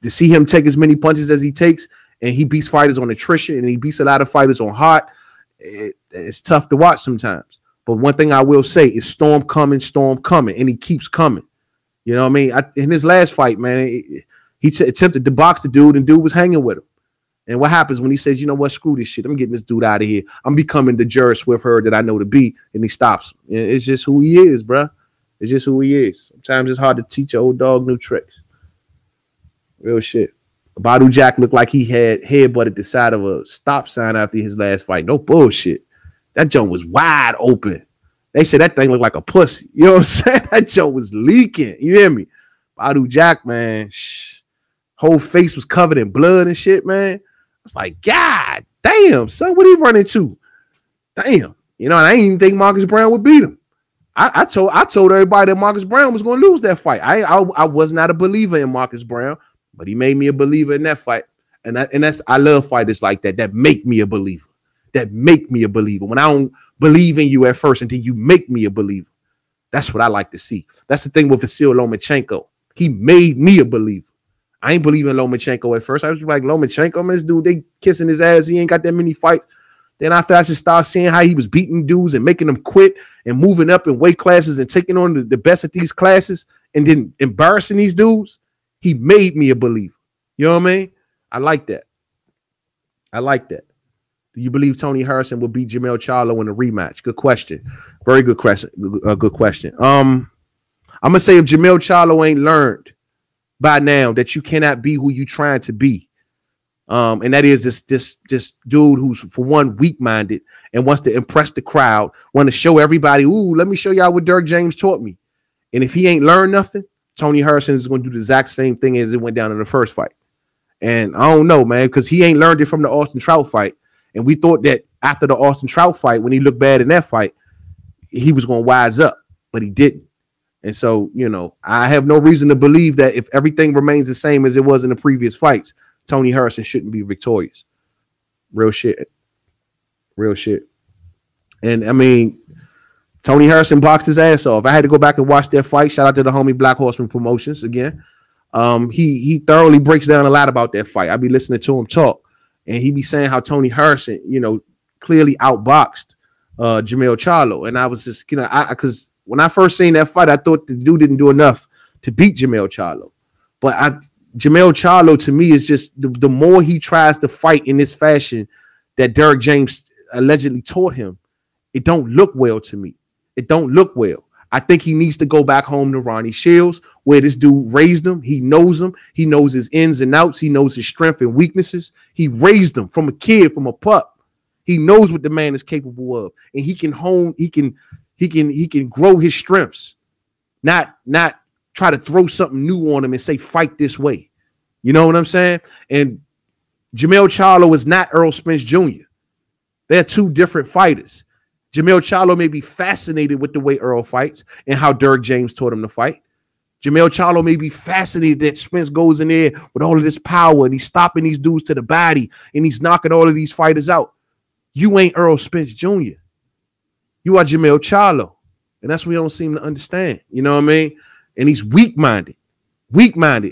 to see him take as many punches as he takes, and he beats fighters on attrition, and he beats a lot of fighters on heart, it's tough to watch sometimes. But one thing I will say is storm coming, and he keeps coming. You know what I mean? In his last fight, man, he attempted to box the dude, and dude was hanging with him. And what happens when he says, you know what, screw this shit, I'm getting this dude out of here. I'm becoming the Jerry Swift Herd that I know to be, and he stops. It's just who he is, bro. It's just who he is. Sometimes it's hard to teach an old dog new tricks. Real shit. Badu Jack looked like he had headbutted the side of a stop sign after his last fight. No bullshit. That joint was wide open. They said that thing looked like a pussy. You know what I'm saying? That joint was leaking. You hear me? Badu Jack, man, whole face was covered in blood and shit, man. It's like, God damn, son, what he run into? Damn. You know, and I didn't even think Marcus Brown would beat him. I told everybody that Marcus Brown was going to lose that fight. I was not a believer in Marcus Brown, but he made me a believer in that fight. And I love fighters like that make me a believer. That make me a believer. When I don't believe in you at first until you make me a believer. That's what I like to see. That's the thing with Vasil Lomachenko. He made me a believer. I ain't believing Lomachenko at first. I was like, Lomachenko, man, this dude, they kissing his ass. He ain't got that many fights. Then after I just started seeing how he was beating dudes and making them quit and moving up in weight classes and taking on the best of these classes and then embarrassing these dudes, he made me a believer. You know what I mean? I like that. I like that. Do you believe Tony Harrison will beat Jermell Charlo in a rematch? Good question. Very good question. Good question. I'm gonna say if Jermell Charlo ain't learned by now that you cannot be who you trying to be, and that is this dude who's, for one, weak-minded and wants to impress the crowd, want to show everybody, ooh, let me show y'all what Derek James taught me. And if he ain't learned nothing, Tony Harrison is going to do the exact same thing as it went down in the first fight. And I don't know, man, because he ain't learned it from the Austin Trout fight. And we thought that after the Austin Trout fight, when he looked bad in that fight, he was going to wise up, but he didn't. And so, you know, I have no reason to believe that if everything remains the same as it was in the previous fights, Tony Harrison shouldn't be victorious. Real shit. Real shit. And I mean, Tony Harrison boxed his ass off. I had to go back and watch that fight. Shout out to the homie Black Horseman Promotions again. He thoroughly breaks down a lot about that fight. I be listening to him talk, and he be saying how Tony Harrison, you know, clearly outboxed Jermell Charlo. And I was just, you know, because when I first seen that fight, I thought the dude didn't do enough to beat Jermell Charlo. But Jermell Charlo, to me, is just the more he tries to fight in this fashion that Derek James allegedly taught him, it don't look well to me. It don't look well. I think he needs to go back home to Ronnie Shields, where this dude raised him. He knows him. He knows his ins and outs. He knows his strengths and weaknesses. He raised him from a kid, from a pup. He knows what the man is capable of, and he can hone. He can grow his strengths, not try to throw something new on him and say, fight this way. You know what I'm saying? And Jermell Charlo is not Earl Spence Jr. They're two different fighters. Jermell Charlo may be fascinated with the way Earl fights and how Derek James taught him to fight. Jermell Charlo may be fascinated that Spence goes in there with all of this power and he's stopping these dudes to the body and he's knocking all of these fighters out. You ain't Earl Spence Jr. You are Jermell Charlo. And that's what we don't seem to understand. You know what I mean? And he's weak-minded,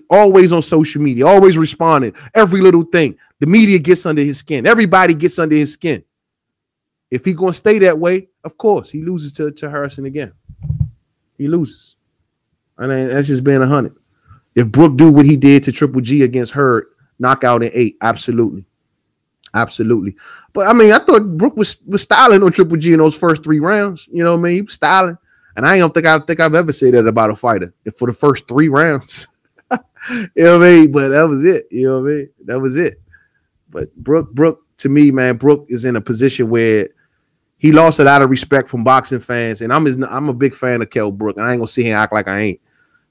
always on social media, always responding, every little thing. The media gets under his skin. Everybody gets under his skin. If he's going to stay that way, of course, he loses to Harrison again. He loses. I mean, that's just being 100. If Brook do what he did to Triple G against Hurd, knockout in 8, absolutely. Absolutely. But, I mean, I thought Brook was styling on Triple G in those first 3 rounds. You know what I mean? He was styling. And I don't think I've ever said that about a fighter for the first 3 rounds. You know what I mean? But that was it. You know what I mean? That was it. But Brook, to me, man, Brook is in a position where he lost a lot of respect from boxing fans. And I'm a big fan of Kell Brook. And I ain't going to sit here and act like I ain't.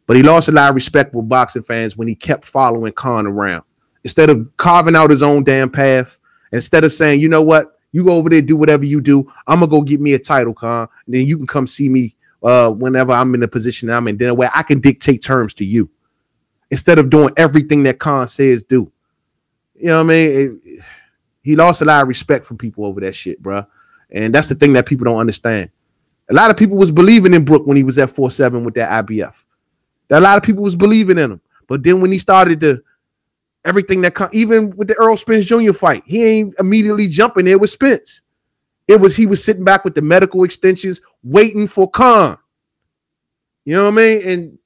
But he lost a lot of respect with boxing fans when he kept following Khan around. Instead of carving out his own damn path, instead of saying, you know what, you go over there, do whatever you do. I'm going to go get me a title, Khan. And then you can come see me whenever I'm in the position that I'm in, then where I can dictate terms to you. Instead of doing everything that Khan says do. You know what I mean? He lost a lot of respect from people over that shit, bro. And that's the thing that people don't understand. A lot of people was believing in Brook when he was at 4-7 with that IBF. A lot of people was believing in him. But then when he started to everything that even with the Errol Spence Jr. fight, he ain't immediately jumping there with Spence. He was sitting back with the medical extensions waiting for Khan. You know what I mean? And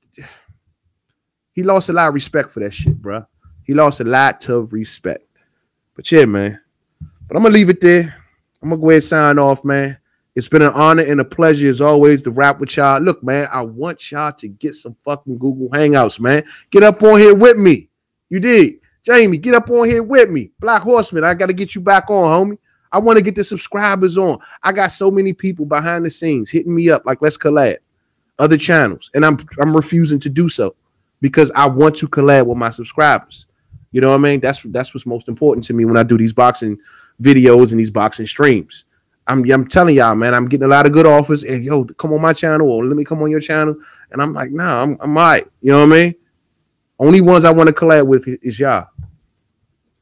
he lost a lot of respect for that shit, bro. He lost a lot of respect. But yeah, man. But I'm going to leave it there. I'm going to go ahead and sign off, man. It's been an honor and a pleasure as always to rap with y'all. Look, man, I want y'all to get some fucking Google Hangouts, man. Get up on here with me. You did. Jamie, get up on here with me. Black Horseman, I got to get you back on, homie. I want to get the subscribers on. I got so many people behind the scenes hitting me up like, let's collab. Other channels. And I'm refusing to do so because I want to collab with my subscribers. You know what I mean? That's what's most important to me when I do these boxing videos and these boxing streams. I'm telling y'all, man, I'm getting a lot of good offers. And yo, come on my channel or let me come on your channel. And I'm like, nah, I'm all right. You know what I mean? Only ones I want to collab with is y'all.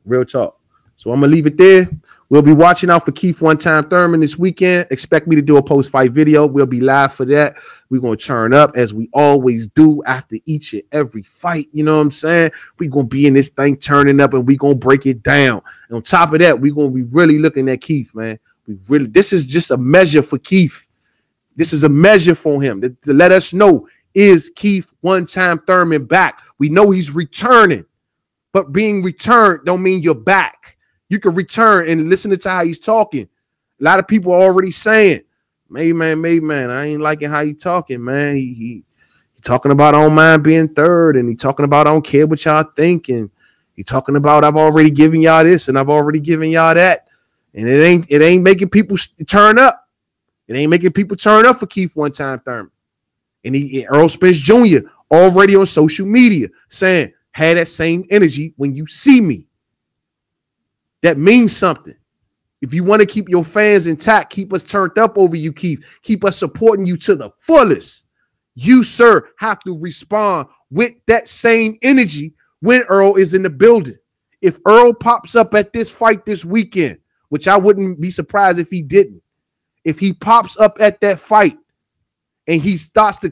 Real talk. So I'm going to leave it there. We'll be watching out for Keith One Time Thurman this weekend. Expect me to do a post-fight video. We'll be live for that. We're going to turn up as we always do after each and every fight. You know what I'm saying? We're going to be in this thing turning up and we're going to break it down. And on top of that, we're going to be really looking at Keith, man. This is just a measure for Keith. This is a measure for him to let us know, is Keith One Time Thurman back? We know he's returning, but being returned don't mean you're back. You can return and listen to how he's talking. A lot of people are already saying, Made man, I ain't liking how you talking, man. He talking about I don't mind being third, and he talking about I don't care what y'all think, and he talking about I've already given y'all this and I've already given y'all that. And it ain't making people turn up. It ain't making people turn up for Keith One Time Thurman. And Errol Spence Jr. already on social media saying, have that same energy when you see me. That means something. If you want to keep your fans intact, keep us turned up over you, Keith. Keep us supporting you to the fullest. You, sir, have to respond with that same energy when Earl is in the building. If Earl pops up at this fight this weekend, which I wouldn't be surprised if he didn't. If he pops up at that fight and he starts to,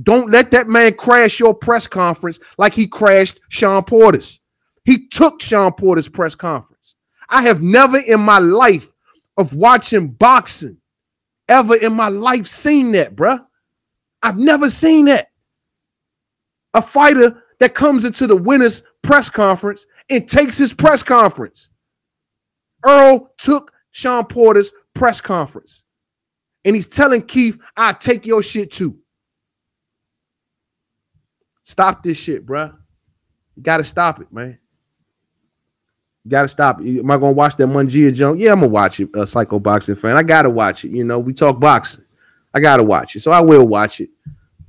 don't let that man crash your press conference like he crashed Sean Porter's. He took Sean Porter's press conference. I have never in my life of watching boxing ever in my life seen that, bruh. I've never seen that. A fighter that comes into the winner's press conference and takes his press conference. Earl took Sean Porter's press conference. And he's telling Keith, I'll take your shit too. Stop this shit, bruh. You got to stop it, man. You got to stop it. Am I going to watch that Mungia junk? Yeah, I'm going to watch it, a Psycho Boxing fan. I got to watch it. You know, we talk boxing. I got to watch it. So I will watch it.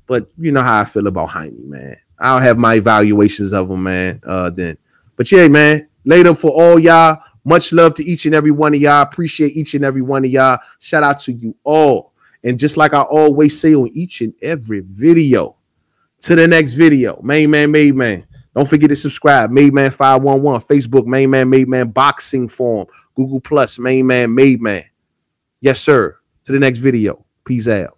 But you know how I feel about Jaime, man. I'll have my evaluations of him, man, then. But yeah, man, later for all y'all. Much love to each and every one of y'all. Appreciate each and every one of y'all. Shout out to you all. And just like I always say on each and every video, to the next video, Main Man, Made Man. Don't forget to subscribe. Made Man 511. Facebook, Main Man, Made Man Boxing Forum. Google Plus, Main Man, Made Man. Yes, sir. To the next video. Peace out.